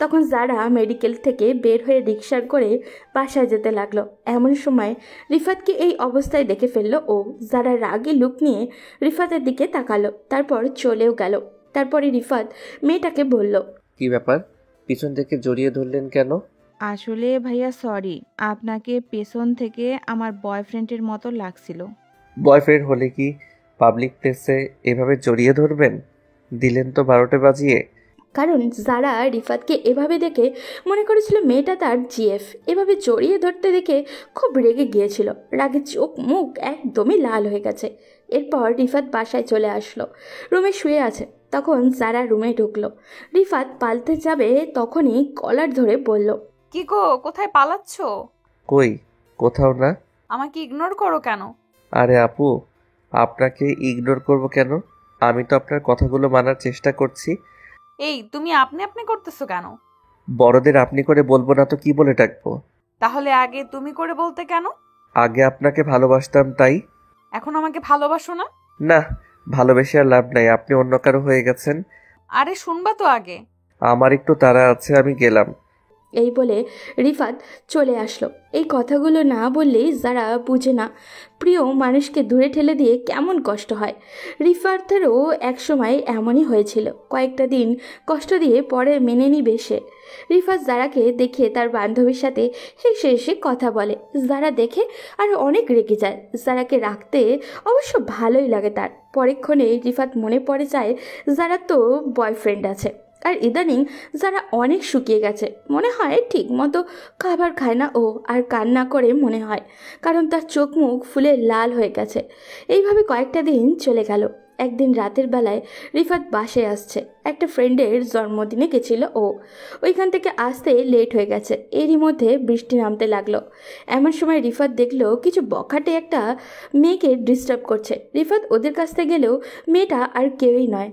তখন যারা মেডিকেল থেকে বের হয়ে রিক্সার করে বাসায় যেতে লাগলো। এমন সময় রিফাতকে এই অবস্থায় দেখে ফেললো ও। যারা রাগে লুক নিয়ে রিফাতের দিকে তাকালো, তারপর চলেও গেল। তারপরে রিফাত মেয়েটাকে বলল, কি ব্যাপার, পিছন থেকে জড়িয়ে ধরলেন কেন? আসলে ভাইয়া সরি, আপনাকে পেছন থেকে আমার বয়ফ্রেন্ডের মতো লাগছিল। বয়ফ্রেন্ড হলে কি পাবলিক প্লেসে এভাবে জড়িয়ে ধরবেন? দিলেন তো 12টে বাজিয়ে। কারণ যারা রিফাতকে এভাবে দেখে মনে করেছিল মেয়েটা তার জিএফ। এভাবে জড়িয়ে ধরতে দেখে খুব রেগে গিয়েছিল। রাগে চোখ মুখ একদমই লাল হয়ে গেছে। এরপর রিফাত বাসায় চলে আসলো। রুমে শুয়ে আছে। তখন যারা রুমে ঢুকলো। রিফাত পালতে যাবে তখনই কলার ধরে বলল, কি গো, কোথায় পালাচ্ছ? কই, কোথাও না। আমাকে ইগনোর করো কেন? আরে আপু, আপনাকে ইগনোর করব কেন? আমি তো আপনার কথাগুলো মানার চেষ্টা করছি। এই তুমি আপনি আপনি করতেছো কেন? বড়দের আপনি করে বলবো না তো কি বলে ডাকবো? তাহলে আগে তুমি করে বলতে কেন? আগে আপনাকে ভালোবাসতাম তাই। এখন আমাকে ভালোবাসো না? না, ভালোবেসে আর লাভ নাই, আপনি অন্য কারো হয়ে গেছেন। আরে শুনবা তো আগে। আমার একটু তাড়া আছে, আমি গেলাম। এই বলে রিফাত চলে আসলো। এই কথাগুলো না বললেই যারা বুঝে না প্রিয় মানুষকে দূরে ঠেলে দিয়ে কেমন কষ্ট হয়। রিফাতেরও একসময় এমনই হয়েছিল। কয়েকটা দিন কষ্ট দিয়ে পরে মেনে নিবে সে। রিফাত যারাকে দেখে তার বান্ধবীর সাথে হেসে হেসে কথা বলে। যারা দেখে আর অনেক রেগে যায়। যারাকে রাখতে অবশ্য ভালোই লাগে তার। পরক্ষণে রিফাত মনে পড়ে যায় যারা তো বয়ফ্রেন্ড আছে। আর ইদানিং যারা অনেক শুকিয়ে গেছে। মনে হয় ঠিক মতো খাবার খায় না ও, আর কান্না করে মনে হয়, কারণ তার চোখ মুখ ফুলে লাল হয়ে গেছে। এইভাবে কয়েকটা দিন চলে গেল। একদিন রাতের বেলায় রিফাত বাসায় আসছে। একটা ফ্রেন্ডের জন্মদিনে গেছিল ও। ওইখান থেকে আসতে লেট হয়ে গেছে। এরই মধ্যে বৃষ্টি নামতে লাগলো। এমন সময় রিফাত দেখলো কিছু বখাটে একটা মেয়েকে ডিস্টার্ব করছে। রিফাত ওদের কাছ থেকে গেলেও মেয়েটা আর কেউই নয়,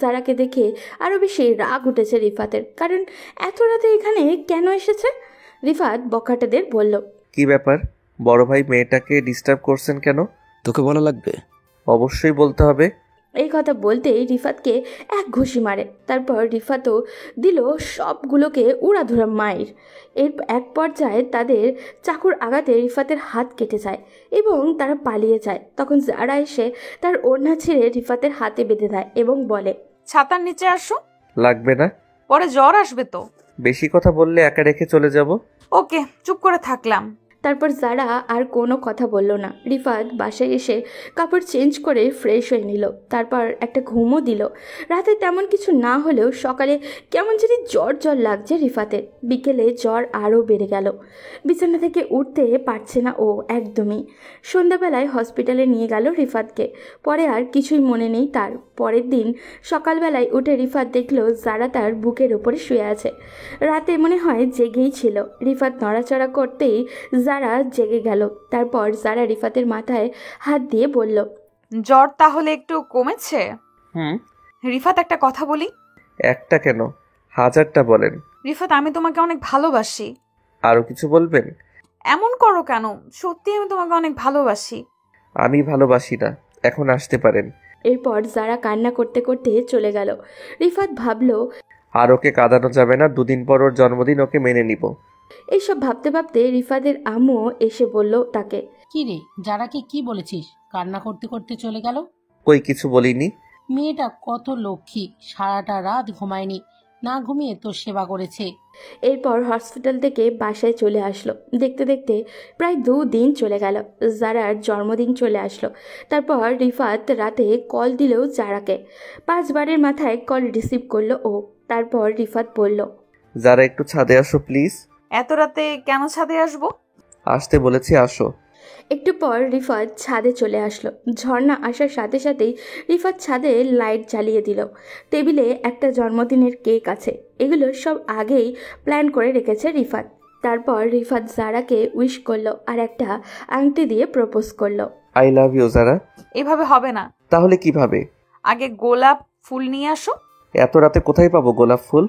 যারাকে দেখে আরও বেশি রাগ উঠেছে রিফাতের। কারণ এত রাতে এখানে কেন এসেছে? রিফাত বখাটেদের বলল, কি ব্যাপার, বড় ভাই মেয়েটাকে ডিস্টার্ব করছেন কেন? তোকে বলা লাগবে? অবশ্যই বলতে হবে। এই কথা বলতেই রিফাতকে এক ঘুষি মারে। তারপর রিফাতও দিল সবগুলোকে উড়াধুরা মাইর। এর এক পর্যায়ে তাদের চাকুর আঘাতে রিফাতের হাত কেটে যায় এবং তারা পালিয়ে যায়। তখন যারা এসে তার ওড়না ছিঁড়ে রিফাতের হাতে বেঁধে দেয় এবং বলে, ছাতার নিচে আসো। লাগবে না, পরে জ্বর আসবে তো। বেশি কথা বললে একা রেখে চলে যাব। ওকে, চুপ করে থাকলাম। তারপর যারা আর কোনো কথা বলল না। রিফাত বাসায় এসে কাপড় চেঞ্জ করে ফ্রেশ হয়ে নিল। তারপর একটা ঘুমও দিল। রাতে তেমন কিছু না হলেও সকালে কেমন জানি জ্বর জ্বর লাগছে রিফাতের। বিকেলে জ্বর আরও বেড়ে গেল। বিছানা থেকে উঠতে পারছে না ও একদমই। সন্ধ্যাবেলায় হসপিটালে নিয়ে গেল রিফাতকে। পরে আর কিছুই মনে নেই তার। পরের দিন সকালবেলায় উঠে রিফাত দেখলো যারা তার বুকের ওপরে শুয়ে আছে। রাতে মনে হয় জেগেই ছিল। রিফাত নড়াচড়া করতেই যারা জেগে গেল। তারপর যারা রিফাতের মাথায় হাত দিয়ে বলল, জ্বর তাহলে একটু কমেছে? হুম। রিফাত, একটা কথা বলি। একটা কেন, হাজারটা বলেন। রিফাত, আমি তোমাকে অনেক ভালোবাসি। আরো কিছু বলবেন? এমন করো কেন? সত্যি আমি তোমাকে অনেক ভালোবাসি। আমি ভালোবাসি না, এখন আসতে পারেন। এরপর যারা কান্না করতে করতে চলে গেল। রিফাত ভাবল, আর ওকে কাঁদানো যাবে না, 2 দিন পর ওর জন্মদিন, ওকে মেনে নিব। এইসব ভাবতে ভাবতে রিফাতের আম্মু এসে বলল তাকে, কি রে, যারাকে কি বলেছিস কান্না করতে করতে চলে গেল? কই কিছু বলিনি। মেয়েটা কত লক্ষ্মী, সারাটা রাত ঘুমায়নি। না ঘুমিয়ে তোর সেবা করেছে। এরপর হসপিটাল থেকে বাসায় চলে আসলো। দেখতে দেখতে প্রায় 2 দিন চলে গেল। জারার জন্মদিন চলে আসলো। তারপর রিফাত রাতে কল দিলেও জারাকে 5 বারের মাথায় কল রিসিভ করলো ও। তারপর রিফাত বলল, যারা একটু ছাদে আসো প্লিজ। এত রাতে কেন ছাদে আসবো? আসতে বলেছি, আসো। একটু পর রিফাত ছাদে চলে আসলো। ঝর্ণা আসার সাথে সাথেই রিফাত ছাদে লাইট জ্বালিয়ে দিল। টেবিলে একটা জন্মদিনের কেক আছে। এগুলো সব আগেই প্ল্যান করে রেখেছে রিফাত। তারপর রিফাত জারাকে উইশ করলো আর একটা আংটি দিয়ে প্রপোজ করলো। আই লাভ ইউ যারা। এভাবে হবে না। তাহলে কিভাবে? আগে গোলাপ ফুল নিয়ে আসো। এত রাতে কোথায় পাবো গোলাপ ফুল?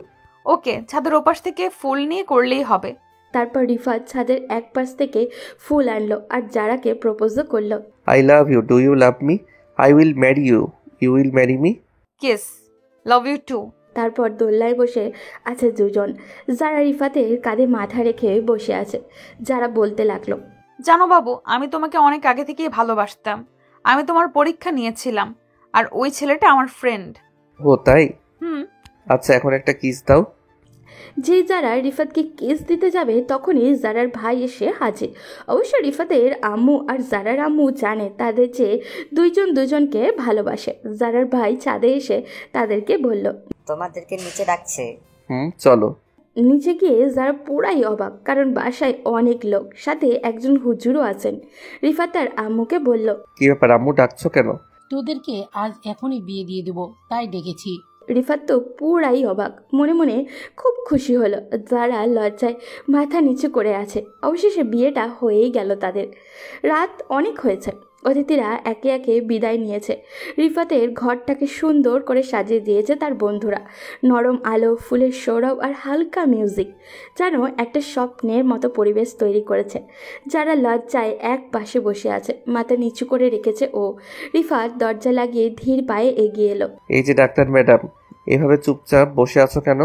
ওকে, ছাদের ওপাশ থেকে ফুল নিয়ে করলেই হবে। তারপর রিফাত ছাদের এক পাশ থেকে ফুল আনলো আর জারাকে প্রপোজও করলো। I love you, do you love me? I will marry you, you will marry me? Kiss, love you too. তারপর দোল্লায় বসে আছে দুজন। যারা রিফাতের কাঁধে মাথা রেখে বসে আছে। যারা বলতে লাগলো, জানো বাবু, আমি তোমাকে অনেক আগে থেকেই ভালোবাসতাম। আমি তোমার পরীক্ষা নিয়েছিলাম আর ওই ছেলেটা আমার ফ্রেন্ড। ও তাই? হুম। আচ্ছা, এখন একটা কিস দাও। যে যারা রিফাতকে কিস দিতে যাবে তখনই জারার ভাই এসে হাজির। অবশ্য রিফাতের আম্মু আর জারার আম্মু জানে তাদের যে দুইজন দুজনকে ভালোবাসে। জারার ভাই ছাদে এসে তাদেরকে বলল, তোমাদেরকে নিচে ডাকছে। চলো। নিচে গিয়ে যারা পুরাই অবাক, কারণ বাসায় অনেক লোক, সাথে একজন হুজুরও আছেন। রিফাত তার আম্মুকে বলল, কি ব্যাপার আম্মু, ডাকছো কেন? তোদেরকে আজ এখনই বিয়ে দিয়ে দেবো, তাই ডেকেছি। রিফাত তো পুরাই অবাক, মনে মনে খুব খুশি হলো। যারা লজ্জায় মাথা নিচু করে আছে। অবশেষে বিয়েটা হয়েই গেল তাদের। রাত অনেক হয়েছে। অতিথিরা একে একে বিদায় নিয়েছে। রিফাতের ঘরটাকে সুন্দর করে সাজিয়ে দিয়েছে তার বন্ধুরা। নরম আলো, ফুলের সৌরভ আর হালকা মিউজিক যেন একটা স্বপ্নের মতো পরিবেশ তৈরি করেছে। যারা লজ্জায় এক পাশে বসে আছে, মাথা নিচু করে রেখেছে ও। রিফাত দরজা লাগিয়ে ধীর পায়ে এগিয়ে এলো। এই যে ডাক্তার ম্যাডাম, এভাবে চুপচাপ বসে আছো কেন?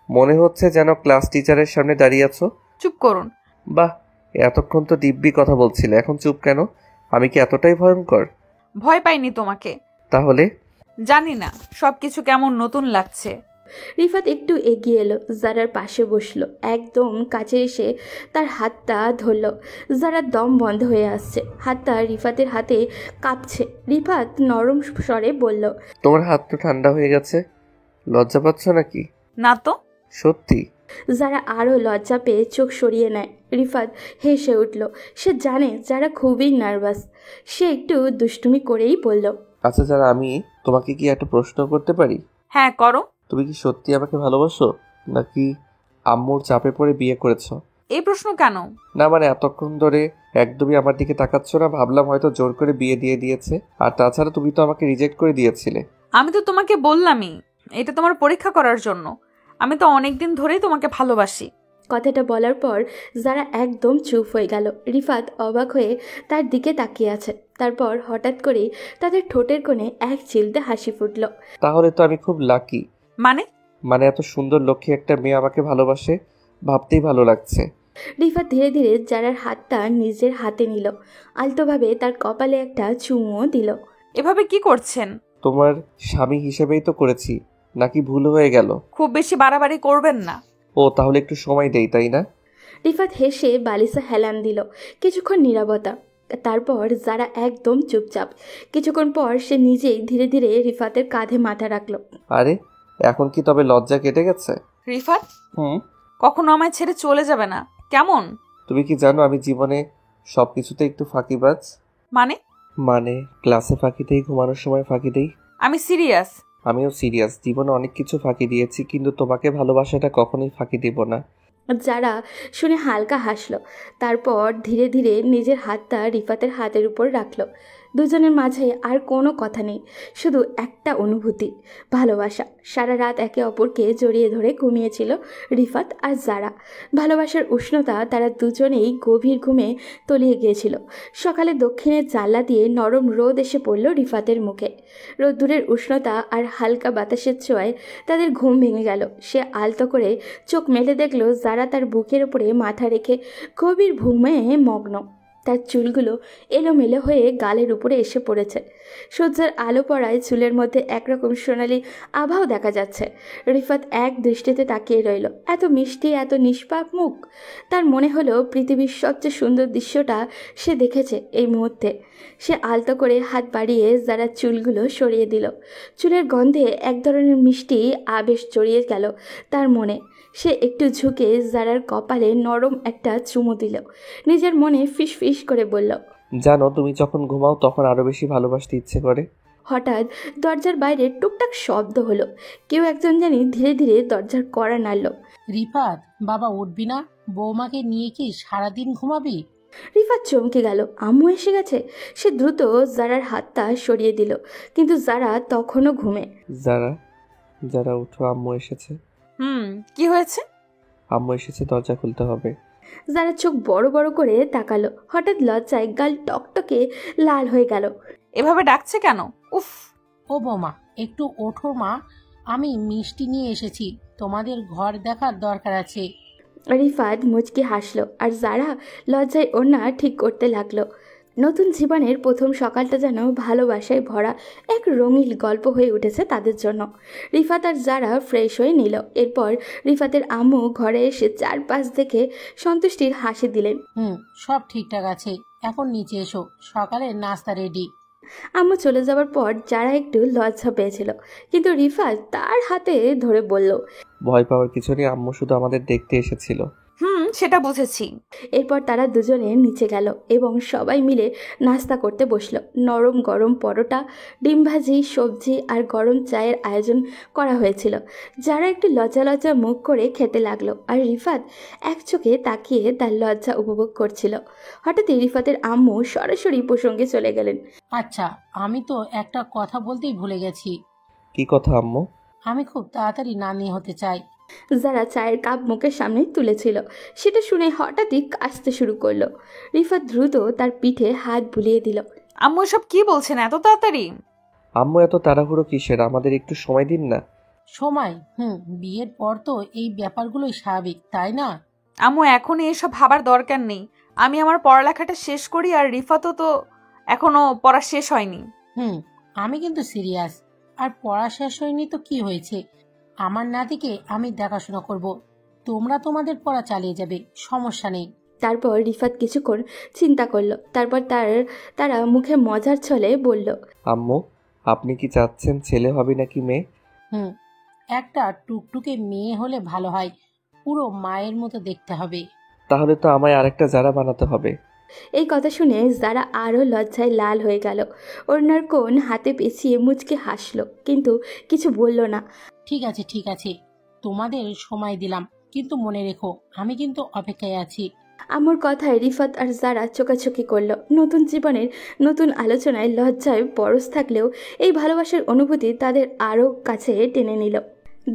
মনে হচ্ছে যেন ক্লাস টিচারের সামনে দাঁড়িয়ে আছো। চুপ করুন। বাহ, এতক্ষণ তো দিব্যি কথা বলছিলে, এখন চুপ কেন? আমি কি এতটাই ভয়ঙ্কর? ভয় পাইনি তোমাকে। তাহলে? জানি না, সবকিছু কেমন নতুন লাগছে। রিফাত একটু এগিয়ে এলো, জারার পাশে বসলো। একদম কাছে এসে তার হাতটা ধরলো। জারার দম বন্ধ হয়ে আসছে, হাতটা রিফাতের হাতে কাঁপছে। রিফাত নরম স্বরে বলল, তোমার হাত তো ঠান্ডা হয়ে গেছে, লজ্জা পাচ্ছ নাকি? না তো। সত্যি? যারা আরও লজ্জা পেয়ে চোখ সরিয়ে নেয়। রিফাত হেসে উঠল। সে জানে যারা খুবই নার্ভাস। সে একটু দুষ্টুমি করেই বলল, আচ্ছা যারা, আমি তোমাকে কি একটা প্রশ্ন করতে পারি? হ্যাঁ করো। তুমি কি সত্যি আমাকে ভালোবাসো নাকি আম্মুর চাপে পড়ে বিয়ে করেছো? এই প্রশ্ন কেন? না মানে এতক্ষণ ধরে একদমই আমার দিকে তাকাচ্ছ না, ভাবলাম হয়তো জোর করে বিয়ে দিয়ে দিয়েছে। আর তাছাড়া তুমি তো আমাকে রিজেক্ট করে দিয়েছিলে। আমি তো তোমাকে বললামই, এটা তোমার পরীক্ষা করার জন্য। আমি তো অনেকদিন ধরেই তোমাকে ভালোবাসি। কথাটা বলার পর যারা একদম চুপ হয়ে গেল। রিফাত অবাক হয়ে তার দিকে তাকিয়ে আছে। তারপর হঠাৎ করেই তাদের ঠোঁটের কোণে এক চিলতে হাসি ফুটল। তাহলে তো আমি খুব লাকি। মানে এত সুন্দর লক্ষ্মী একটা মেয়ে আমাকে ভালোবাসে, ভাবতেই ভালো লাগছে। রিফাত ধীরে ধীরে যারার হাতটা নিজের হাতে নিল। আলতোভাবে তার কপালে একটা চুমুও দিল। এভাবে কি করছেন? তোমার স্বামী হিসেবেই তো করেছি, নাকি ভুল হয়ে গেল? খুব বেশি বাড়াবাড়ি করবেন না। ও তাহলে একটু সময় দেই, তাই না? রিফাত হেসে বালিশে হেলান দিল। কিছুক্ষণ নীরবতা। তারপর যারা একদম চুপচাপ। কিছুক্ষণ পর সে নিজেই ধীরে ধীরে রিফাতের কাঁধে মাথা রাখল। আরে এখন কি তবে লজ্জা কেটে গেছে? রিফাত কখনো আমায় ছেড়ে চলে যাবে না, কেমন? তুমি কি জানো আমি জীবনে সবকিছুতে একটু ফাঁকিবাজ। মানে ক্লাসে ফাঁকি দেই, ঘুমানোর সময় ফাঁকি দেই। আমি সিরিয়াস। আমিও সিরিয়াস। জীবনে অনেক কিছু ফাঁকি দিয়েছি, কিন্তু তোমাকে ভালোবাসাটা কখনোই ফাঁকি দিব না। যারা শুনে হালকা হাসল। তারপর ধীরে ধীরে নিজের হাতটা রিফাতের হাতের উপর রাখল। দুজনের মাঝে আর কোনো কথা নেই, শুধু একটা অনুভূতি, ভালোবাসা। সারা রাত একে অপরকে জড়িয়ে ধরে ঘুমিয়েছিল রিফাত আর যারা। ভালোবাসার উষ্ণতা তারা দুজনেই গভীর ঘুমে তলিয়ে গিয়েছিল। সকালে দক্ষিণের জানলা দিয়ে নরম রোদ এসে পড়ল রিফাতের মুখে। রোদ্দুরের উষ্ণতা আর হালকা বাতাসের ছোঁয়ায় তাদের ঘুম ভেঙে গেল। সে আলতো করে চোখ মেলে দেখল যারা তার বুকের উপরে মাথা রেখে গভীর ঘুমে মগ্ন। তার চুলগুলো এলোমেলো হয়ে গালের উপরে এসে পড়েছে। সূর্যের আলো পড়ায় চুলের মধ্যে একরকম সোনালি আভাও দেখা যাচ্ছে। রিফাত এক দৃষ্টিতে তাকিয়ে রইল। এত মিষ্টি, এত নিষ্পাপ মুখ। তার মনে হলো পৃথিবীর সবচেয়ে সুন্দর দৃশ্যটা সে দেখেছে এই মুহূর্তে। সে আলতো করে হাত বাড়িয়ে জারার চুলগুলো সরিয়ে দিল। চুলের গন্ধে এক ধরনের মিষ্টি আবেশ জড়িয়ে গেল তার মনে। সে একটু ঝুঁকে জারার কপালে নরম একটা চুমু দিল। নিজের মনে ফিস ফিস করে বলল, জানো তুমি যখন ঘুমাও তখন আরো বেশি ভালোবাসতে ইচ্ছে করে। হঠাৎ দরজার বাইরে টুকটাক শব্দ হলো। কেউ একজন জানি ধীরে ধীরে দরজার কড়া নাড়ল। রিফাত, বাবা উঠবি না? বৌমাকে নিয়ে কি সারাদিন ঘুমাবি? রিফাত চমকে গেল। আম্মু এসে গেছে। সে দ্রুত জারার হাতটা সরিয়ে দিল, কিন্তু জারা তখনও ঘুমে। যারা যারা উঠো, আম্মু এসেছে। কি হয়েছে? আম্মু এসেছে, দরজা খুলতে হবে। যারা চোখ বড় বড় করে তাকালো। হঠাৎ লজ্জায় গাল টকটকে লাল হয়ে গেল। এভাবে ডাকছে কেন? উফ! ও বৌমা, একটু ওঠো মা, আমি মিষ্টি নিয়ে এসেছি, তোমাদের ঘর দেখার দরকার আছে। রিফাত মুচকি হাসলো, আর যারা লজ্জায় ওড়না ঠিক করতে লাগলো। নতুন জীবনের প্রথম সকালটা যেন ভালোবাসায় ভরা এক রঙিন গল্প হয়ে উঠেছে তাদের জন্য। রিফাত আর যারা ফ্রেশ হয়ে নিল। এরপর রিফাতের আম্মু ঘরে এসে চারপাশ দেখে সন্তুষ্টির হাসি দিলেন। সব ঠিকঠাক আছে, এখন নিচে এসো, সকালের নাস্তা রেডি। আম্মু চলে যাওয়ার পর যারা একটু লজ্জা পেয়েছিল, কিন্তু রিফাত তার হাতে ধরে বলল, ভয় পাওয়ার কিছু নেই, আম্মু শুধু আমাদের দেখতে এসেছিল। সেটা বুঝেছি। এরপর তারা দুজনে নিচে গেল এবং সবাই মিলে নাস্তা করতে বসলো। নরম গরম পরোটা, ডিম ভাজি, সবজি আর গরম চায়ের আয়োজন করা হয়েছিল। যারা একটু লজ্জা লজ্জা মুখ করে খেতে লাগলো, আর রিফাত এক চোখে তাকিয়ে তার লজ্জা উপভোগ করছিল। হঠাৎই রিফাতের আম্মু সরাসরি প্রসঙ্গে চলে গেলেন। আচ্ছা, আমি তো একটা কথা বলতেই ভুলে গেছি। কি কথা আম্মু? আমি খুব তাড়াতাড়ি নানি হতে চাই। যারা চায়ের কাপ মুখের সামনে তুলেছিল, সেটা শুনে হঠাৎই কাশতে শুরু করলো। রিফাত দ্রুত তার পিঠে হাত বুলিয়ে দিল। আম্মু এসব কি বলছেন এত তাড়াতাড়ি? আম্মু এত তাড়াহুড়ো কিসের? আমাদের একটু সময় দিন না। সময়? বিয়ের পর তো এই ব্যাপারগুলোই স্বাভাবিক, তাই না? আম্মু এখনই এসব ভাবার দরকার নেই। আমি আমার পড়ালেখাটা শেষ করি, আর রিফাতও তো এখনো পড়া শেষ হয়নি। আমি কিন্তু সিরিয়াস। আর পড়া শেষ হয়নি তো কি হয়েছে? আমার নাতিকে আমি দেখাশোনা করব, তোমরা তোমাদের পড়া চালিয়ে যাবে, সমস্যা নেই। তারপর রিফাত কিছুক্ষণ চিন্তা করলো। তারপর তারা মুখে মজার ছলে বলল, আম্মু আপনি কি চাচ্ছেন ছেলে হবে নাকি মেয়ে? একটা টুকটুকে মেয়ে হলে ভালো হয়, পুরো মায়ের মতো দেখতে হবে। তাহলে তো আমায় আরেকটা যারা বানাতে হবে। এই কথা শুনে যারা আরও লজ্জায় লাল হয়ে গেল। ওড়নার কোণ হাতে পেঁচিয়ে মুচকে হাসলো, কিন্তু কিছু বলল না। ঠিক আছে ঠিক আছে, তোমাদের সময় দিলাম, কিন্তু মনে রেখো আমি কিন্তু অপেক্ষায় আছি। আমার কথায় রিফাত আর যারা চোকাচোকি করলো। নতুন জীবনের নতুন আলোচনায় লজ্জায় পরশ থাকলেও এই ভালোবাসার অনুভূতি তাদের আরও কাছে টেনে নিল।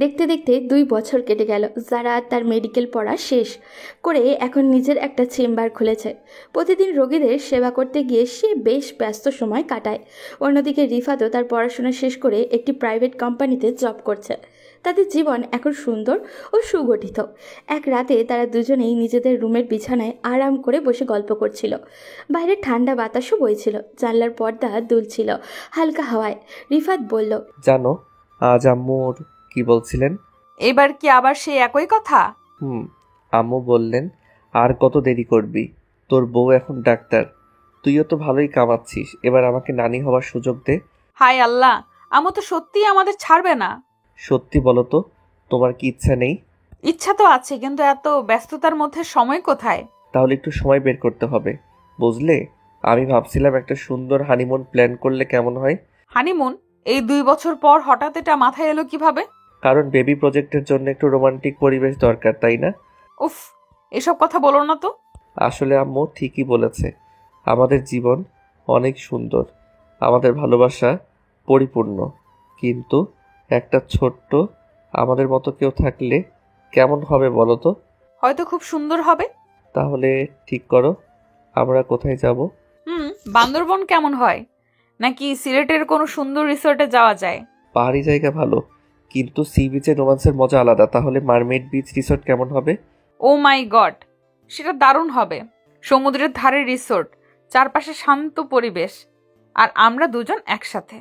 দেখতে দেখতে 2 বছর কেটে গেল। যারা তার মেডিকেল পড়া শেষ করে এখন নিজের একটা চেম্বার খুলেছে। প্রতিদিন রোগীদের সেবা করতে গিয়ে সে বেশ ব্যস্ত সময় কাটায়। অন্যদিকে রিফাতও তার পড়াশোনা শেষ করে একটি প্রাইভেট কোম্পানিতে জব করছে। তাদের জীবন এখন সুন্দর ও সুগঠিত। এক রাতে তারা দুজনেই নিজেদের রুমের বিছানায় আরাম করে বসে গল্প করছিল। বাইরে ঠান্ডা বাতাসও বইছিল, জানলার পর্দা দুলছিল হালকা হাওয়ায়। রিফাত বলল, জানো আজ আম্মুর কি বলছিলেন? এবার কি আবার সেই একই কথা? আম্মু বললেন, আর কত দেরি করবি, তোর বউ এখন ডাক্তার, তুইও তো ভালোই কামাচ্ছিস, এবার আমাকে নানি হওয়ার সুযোগ দে। হায় আল্লাহ, আম্মু তো সত্যিই আমাদের ছাড়বে না। সত্যি বলো তো, তোমার কি ইচ্ছা নেই? ইচ্ছা তো আছে, কিন্তু এত ব্যস্ততার মধ্যে সময় কোথায়? তাহলে একটু সময় বের করতে হবে, বুঝলে? আমি ভাবছিলাম একটা সুন্দর হানিমুন প্ল্যান করলে কেমন হয়। হানিমুন? এই 2 বছর পর হঠাৎ এটা মাথায় এলো কিভাবে? কারণ বেবি প্রজেক্টের জন্য একটু রোমান্টিক পরিবেশ দরকার, তাই না? উফ, এসব কথা বলো না তো। আসলে আম্মু ঠিকই বলেছে, আমাদের জীবন অনেক সুন্দর, আমাদের ভালোবাসা পরিপূর্ণ, কিন্তু একটা ছোট্ট আমাদের মতো কেউ থাকলে কেমন হবে বলো তো? হয়তো খুব সুন্দর হবে। তাহলে ঠিক করো, আমরা কোথায় যাব? বান্দরবন কেমন হয়? নাকি সিলেটের কোনো সুন্দর রিসোর্টে যাওয়া যায়? পাহাড়ি জায়গা ভালো, কিন্তু সি বিচে রোমান্সের মজা আলাদা। তাহলে মারমেড বিচ রিসোর্ট কেমন হবে? ও মাই গড, সেটা দারুণ হবে। সমুদ্রের ধারে রিসোর্ট, চারপাশে শান্ত পরিবেশ, আর আমরা দুজন একসাথে।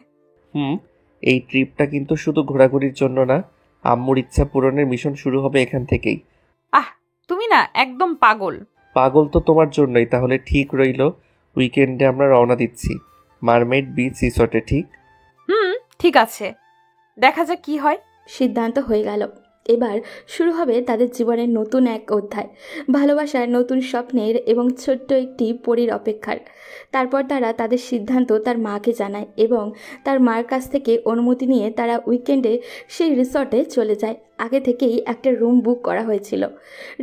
এই ট্রিপটা কিন্তু শুধু ঘোরাঘুরির জন্য না, আম্মুর ইচ্ছা পূরণের মিশন শুরু হবে এখান থেকেই। আহ, তুমি না একদম পাগল। পাগল তো তোমার জন্যই। তাহলে ঠিক রইল, উইকেন্ডে আমরা রওনা দিচ্ছি মারমেড বিচ রিসর্টে, ঠিক? ঠিক আছে, দেখা যাক কি হয়। সিদ্ধান্ত হয়ে গেল। এবার শুরু হবে তাদের জীবনের নতুন এক অধ্যায়, ভালোবাসার নতুন স্বপ্নের এবং ছোট্ট একটি পরীর অপেক্ষার। তারপর তারা তাদের সিদ্ধান্ত তার মাকে জানায় এবং তার মার কাছ থেকে অনুমতি নিয়ে তারা উইকেন্ডে সেই রিসর্টে চলে যায়। আগে থেকেই একটা রুম বুক করা হয়েছিল।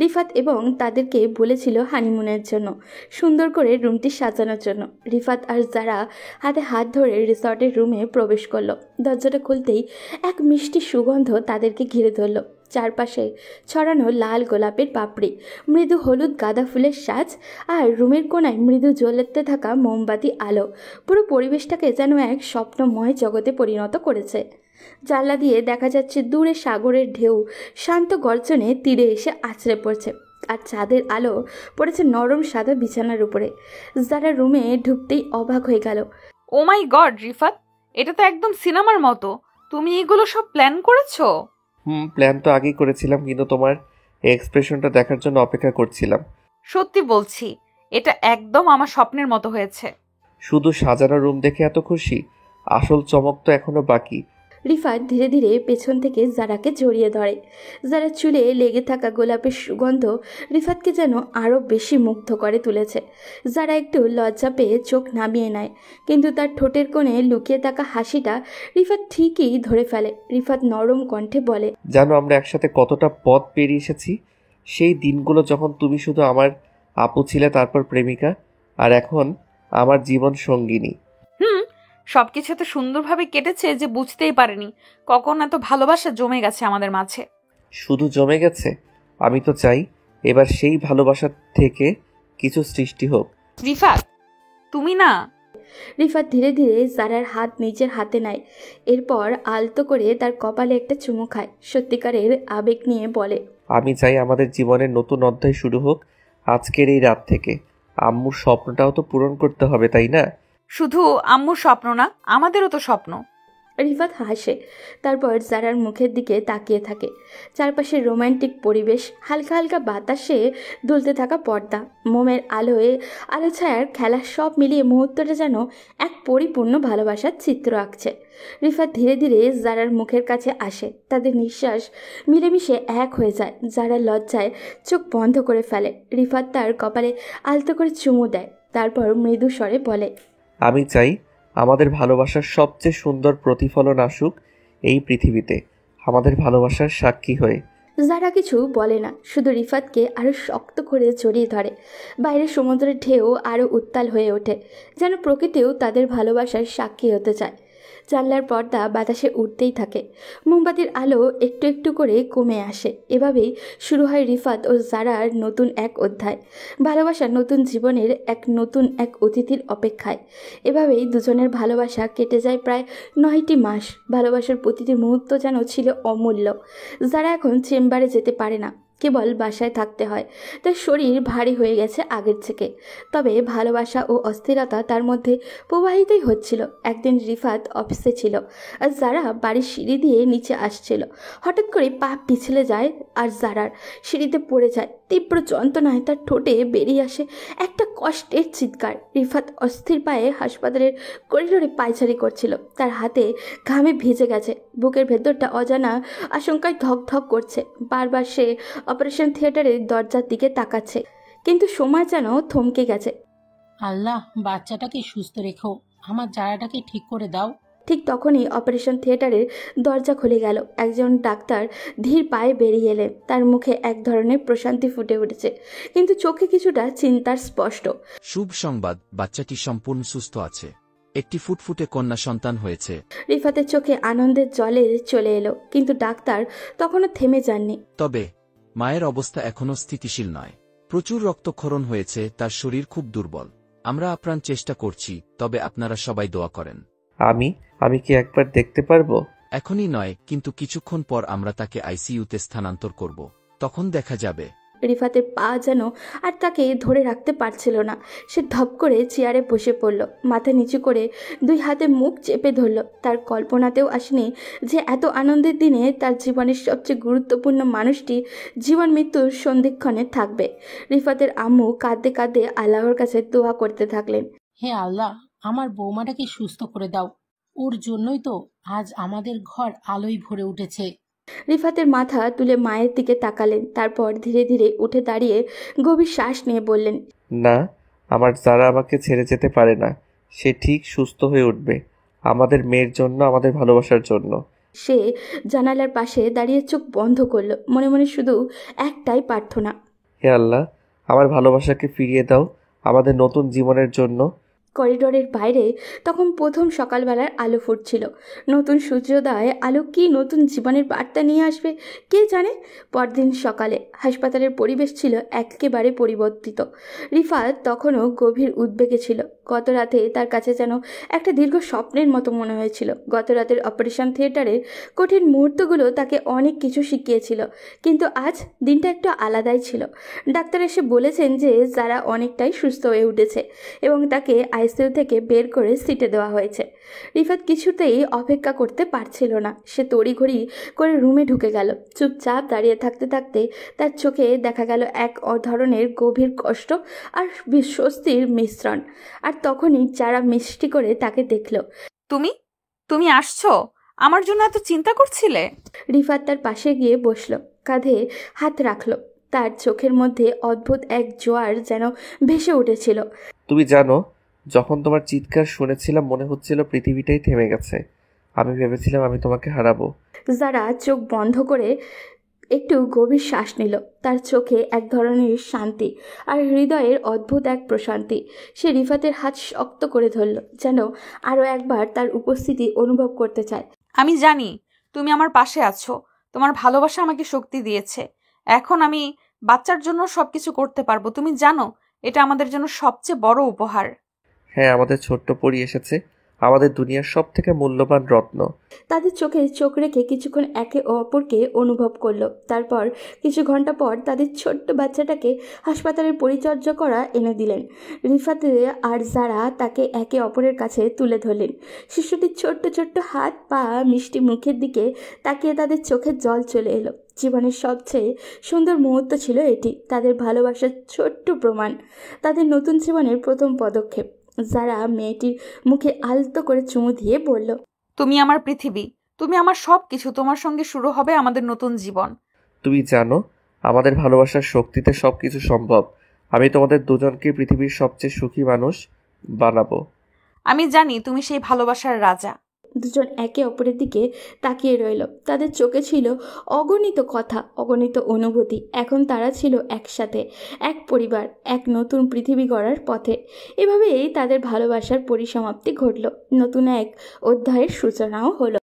রিফাত এবং তাদেরকে বলেছিল হানিমুনের জন্য, সুন্দর করে রুমটি সাজানোর জন্য। রিফাত আর যারা হাতে হাত ধরে রিসর্টের রুমে প্রবেশ করলো। দরজাটা খুলতেই এক মিষ্টি সুগন্ধ তাদেরকে ঘিরে ধরল। চারপাশে ছড়ানো লাল গোলাপের পাপড়ি, মৃদু হলুদ গাঁদা ফুলের সাজ, আর রুমের কোণায় মৃদু জ্বলতে থাকা মোমবাতি আলো পুরো পরিবেশটাকে যেন এক স্বপ্নময় জগতে পরিণত করেছে। জানলা দিয়ে দেখা যাচ্ছে দূরে সাগরের ঢেউ শান্ত গর্জনে তীরে এসে আছড়ে পড়ছে, আর চাঁদের আলো পড়েছে নরম সাদা বিছানার উপরে। যারা রুমে ঢুকতেই অবাক হয়ে গেল। ও মাই গড রিফাত, এটা তো একদম সিনেমার মতো। তুমি এগুলো সব প্ল্যান করেছো? প্ল্যান তো আগেই করেছিলাম, কিন্তু তোমার এক্সপ্রেশনটা দেখার জন্য অপেক্ষা করছিলাম। সত্যি বলছি, এটা একদম আমার স্বপ্নের মতো হয়েছে। শুধু সাজানো রুম দেখে এত খুশি? আসল চমক তো এখনো বাকি। রিফাত ধীরে ধীরে পেছন থেকে জারাকে জড়িয়ে ধরে। যারা চুলে লেগে থাকা গোলাপের সুগন্ধ রিফাতকে যেন আরও বেশি মুগ্ধ করে তুলেছে। যারা একটু লজ্জা পেয়ে চোখ নামিয়ে নেয়, কিন্তু তার ঠোঁটের কোণে লুকিয়ে থাকা হাসিটা রিফাত ঠিকই ধরে ফেলে। রিফাত নরম কণ্ঠে বলে, জানো আমরা একসাথে কতটা পথ পেরিয়ে এসেছি? সেই দিনগুলো যখন তুমি শুধু আমার আপু ছিলে, তারপর প্রেমিকা, আর এখন আমার জীবন সঙ্গিনী। সবকিছু এত সুন্দরভাবে কেটেছে যে বুঝতেই পারিনি কখন এত ভালোবাসা জমে গেছে আমাদের মাঝে। শুধু জমে গেছে? আমি তো চাই এবার সেই ভালোবাসা থেকে কিছু সৃষ্টি হোক। রিফাত, তুমি না। রিফাত ধীরে ধীরে জারার হাত নিজের হাতে নেয়, এরপর আলতো করে তার কপালে একটা চুমু খায়। সত্যিকারের আবেগ নিয়ে বলে, আমি চাই আমাদের জীবনের নতুন অধ্যায় শুরু হোক আজকের এই রাত থেকে। আম্মুর স্বপ্নটাও তো পূরণ করতে হবে, তাই না? শুধু আম্মুর স্বপ্ন না, আমাদেরও তো স্বপ্ন। রিফাত হাসে, তারপর জারার মুখের দিকে তাকিয়ে থাকে। চারপাশে রোমান্টিক পরিবেশ, হালকা হালকা বাতাসে দুলতে থাকা পর্দা, মোমের আলোয় আলো ছায়ার খেলা, সব মিলিয়ে মুহূর্তটা যেন এক পরিপূর্ণ ভালোবাসার চিত্র আঁকছে। রিফাত ধীরে ধীরে জারার মুখের কাছে আসে। তাদের নিঃশ্বাস মিলেমিশে এক হয়ে যায়। জারা লজ্জায় চোখ বন্ধ করে ফেলে। রিফাত তার কপালে আলতো করে চুমু দেয়, তারপর মৃদু স্বরে বলে, আমি চাই আমাদের ভালোবাসার সবচেয়ে সুন্দর প্রতিফলন আসুক এই পৃথিবীতে, আমাদের ভালোবাসার সাক্ষী হয়ে। যারা কিছু বলে না, শুধু রিফাতকে আরও শক্ত করে জড়িয়ে ধরে। বাইরে সমুদ্রের ঢেউ আরও উত্তাল হয়ে ওঠে, যেন প্রকৃতিও তাদের ভালোবাসার সাক্ষী হতে চায়। জানলার পর্দা বাতাসে উঠতেই থাকে, মোমবাতির আলো একটু একটু করে কমে আসে। এভাবেই শুরু হয় রিফাত ও জারার নতুন এক অধ্যায়, ভালোবাসার নতুন জীবনের নতুন এক অতিথির অপেক্ষায়। এভাবেই দুজনের ভালোবাসা কেটে যায় প্রায় 9টি মাস। ভালোবাসার প্রতিটি মুহূর্ত যেন ছিল অমূল্য। যারা এখন চেম্বারে যেতে পারে না, কেবল বাসায় থাকতে হয়। তার শরীর ভারী হয়ে গেছে আগের থেকে, তবে ভালোবাসা ও অস্থিরতা তার মধ্যে প্রবাহিতই হচ্ছিল। একদিন রিফাত অফিসে ছিল আর যারা বাড়ির সিঁড়ি দিয়ে নিচে আসছিল। হঠাৎ করে পা পিছলে যায় আর জারার সিঁড়িতে পড়ে যায়। তীব্র যন্ত্রণায় তার ঠোঁটে বেরিয়ে আসে একটা কষ্টের চিৎকার। রিফাত অস্থির পায়ে হাসপাতালের করিডোরে পায়চারি করছিল। তার হাতে ঘামে ভিজে গেছে, বুকের ভেতরটা অজানা আশঙ্কায় ধক ধক করছে। বারবার সে অপারেশন থিয়েটারের দরজার দিকে তাকাচ্ছে, কিন্তু সময় যেন থমকে গেছে। আল্লাহ, বাচ্চাটাকে সুস্থ রেখো, আমার জারাটাকে ঠিক করে দাও। ঠিক তখনই অপারেশন থিয়েটারের দরজা খুলে গেল। একজন ডাক্তার ধীর পায়ে বেরিয়ে এলেন। তার মুখে এক ধরনের প্রশান্তি ফুটে উঠেছে, কিন্তু চোখে কিছুটা চিন্তার স্পষ্ট। শুভ সংবাদ, বাচ্চাটি সম্পূর্ণ সুস্থ আছে। একটি ফুটফুটে কন্যা সন্তান হয়েছে। রিফাতের চোখে আনন্দের জলে চলে এলো, কিন্তু ডাক্তার তখনও থেমে যাননি। তবে মায়ের অবস্থা এখনও স্থিতিশীল নয়। প্রচুর রক্তক্ষরণ হয়েছে, তার শরীর খুব দুর্বল। আমরা আপ্রাণ চেষ্টা করছি, তবে আপনারা সবাই দোয়া করেন। আমি কি একবার দেখতে পারবো? এখনই নয়, কিন্তু কিছুক্ষণ পর আমরা তাকে আইসিইউতে স্থানান্তর করব, তখন দেখা যাবে। রিফাতের পা যেন আর তাকে ধরে রাখতে পারছিল না। সে ধপ করে চেয়ারে বসে পড়ল, মাথা নিচু করে 2 হাতে মুখ চেপে ধরল। তার কল্পনাতেও আসেনি যে এত আনন্দের দিনে তার জীবনের সবচেয়ে গুরুত্বপূর্ণ মানুষটি জীবন মৃত্যুর সন্ধিক্ষণে থাকবে। রিফাতের আম্মু কাঁদতে কাঁদতে আল্লাহর কাছে দোয়া করতে থাকলেন, হে আল্লাহ, আমার বৌমাটাকে সুস্থ করে দাও, ওর জন্যই তো আজ আমাদের ঘর আলোয় ভরে উঠেছে। রিফাতের মাথা তুলে মায়ের দিকে তাকালেন, তারপর ধীরে ধীরে উঠে দাঁড়িয়ে গভীর শ্বাস নিয়ে বললেন, না, আমার যারা আমাকে ছেড়ে যেতে পারে না, সে ঠিক সুস্থ হয়ে উঠবে, আমাদের মেয়ের জন্য, আমাদের ভালোবাসার জন্য। সে জানালার পাশে দাঁড়িয়ে চোখ বন্ধ করল, মনে মনে শুধু একটাই প্রার্থনা, হে আল্লাহ, আমার ভালোবাসাকে ফিরিয়ে দাও আমাদের নতুন জীবনের জন্য। করিডোরের বাইরে তখন প্রথম সকালবেলার আলো ফুটছিল। নতুন সূর্যোদয় আলো কি নতুন জীবনের বার্তা নিয়ে আসবে কে জানে। পরদিন সকালে হাসপাতালের পরিবেশ ছিল একেবারে পরিবর্তিত। রিফাত তখনও গভীর উদ্বেগে ছিল। গত রাতে তার কাছে যেন একটা দীর্ঘ স্বপ্নের মতো মনে হয়েছিল। গত রাতের অপারেশন থিয়েটারের কঠিন মুহূর্তগুলো তাকে অনেক কিছু শিখিয়েছিল, কিন্তু আজ দিনটা একটু আলাদাই ছিল। ডাক্তার এসে বলেছেন যে যারা অনেকটাই সুস্থ হয়ে উঠেছে এবং তাকে আইসিইউ থেকে বের করে সিটে দেওয়া হয়েছে। রিফাত কিছুতেই অপেক্ষা করতে পারছিল না। সে তড়িঘড়ি করে রুমে ঢুকে গেল। চুপচাপ দাঁড়িয়ে থাকতে থাকতে তার চোখে দেখা গেল এক ধরনের গভীর কষ্ট আর বিস্বস্তির মিশ্রণ। আর তখনই যারা মিষ্টি করে তাকে দেখল। তুমি তুমি আসছো? আমার জন্য এত চিন্তা করছিলে? রিফাত তার পাশে গিয়ে বসলো, কাঁধে হাত রাখলো। তার চোখের মধ্যে অদ্ভুত এক জোয়ার যেন ভেসে উঠেছিল। তুমি জানো, যখন তোমার চিৎকার শুনেছিলাম মনে হচ্ছিল পৃথিবীটাই থেমে গেছে। আমি ভেবেছিলাম আমি তোমাকে হারাবো। যারা চোখ বন্ধ করে একটু গভীর শ্বাস নিল। তার চোখে এক ধরনের শান্তি আর হৃদয়ের অদ্ভুত এক প্রশান্তি। সে রিফাতের হাত শক্ত করে ধরল, যেন আরও একবার তার উপস্থিতি অনুভব করতে চায়। আমি জানি তুমি আমার পাশে আছো। তোমার ভালোবাসা আমাকে শক্তি দিয়েছে। এখন আমি বাচ্চার জন্য সবকিছু করতে পারবো। তুমি জানো, এটা আমাদের জন্য সবচেয়ে বড় উপহার। হ্যাঁ, আমাদের ছোট্ট পরী এসেছে, আমাদের দুনিয়ার সব থেকে মূল্যবান রত্ন। তাদের চোখে চোখ রেখে কিছুক্ষণ একে অপরকে অনুভব করলো। তারপর কিছু ঘন্টা পর তাদের ছোট্ট বাচ্চাটাকে হাসপাতালের পরিচর্যা করা এনে দিলেন। রিফাতে আর যারা তাকে একে অপরের কাছে তুলে ধরলেন। শিশুটির ছোট্ট ছোট্ট হাত পা মিষ্টি মুখের দিকে তাকিয়ে তাদের চোখে জল চলে এলো। জীবনের সবচেয়ে সুন্দর মুহূর্ত ছিল এটি, তাদের ভালোবাসার ছোট্ট প্রমাণ, তাদের নতুন জীবনের প্রথম পদক্ষেপ। যারা মেয়েটির মুখে আলতো করে চুমু দিয়ে বলল, তুমি আমার পৃথিবী, তুমি আমার সব কিছু। তোমার সঙ্গে শুরু হবে আমাদের নতুন জীবন। তুমি জানো, আমাদের ভালোবাসার শক্তিতে সবকিছু সম্ভব। আমি তোমাদের দুজনকে পৃথিবীর সবচেয়ে সুখী মানুষ বানাবো। আমি জানি তুমি সেই ভালোবাসার রাজা। দুজন একে অপরের দিকে তাকিয়ে রইল। তাদের চোখে ছিল অগণিত কথা, অগণিত অনুভূতি। এখন তারা ছিল একসাথে, এক পরিবার, এক নতুন পৃথিবী গড়ার পথে। এভাবেই তাদের ভালোবাসার পরিসমাপ্তি ঘটল, নতুন এক অধ্যায়ের সূচনাও হলো।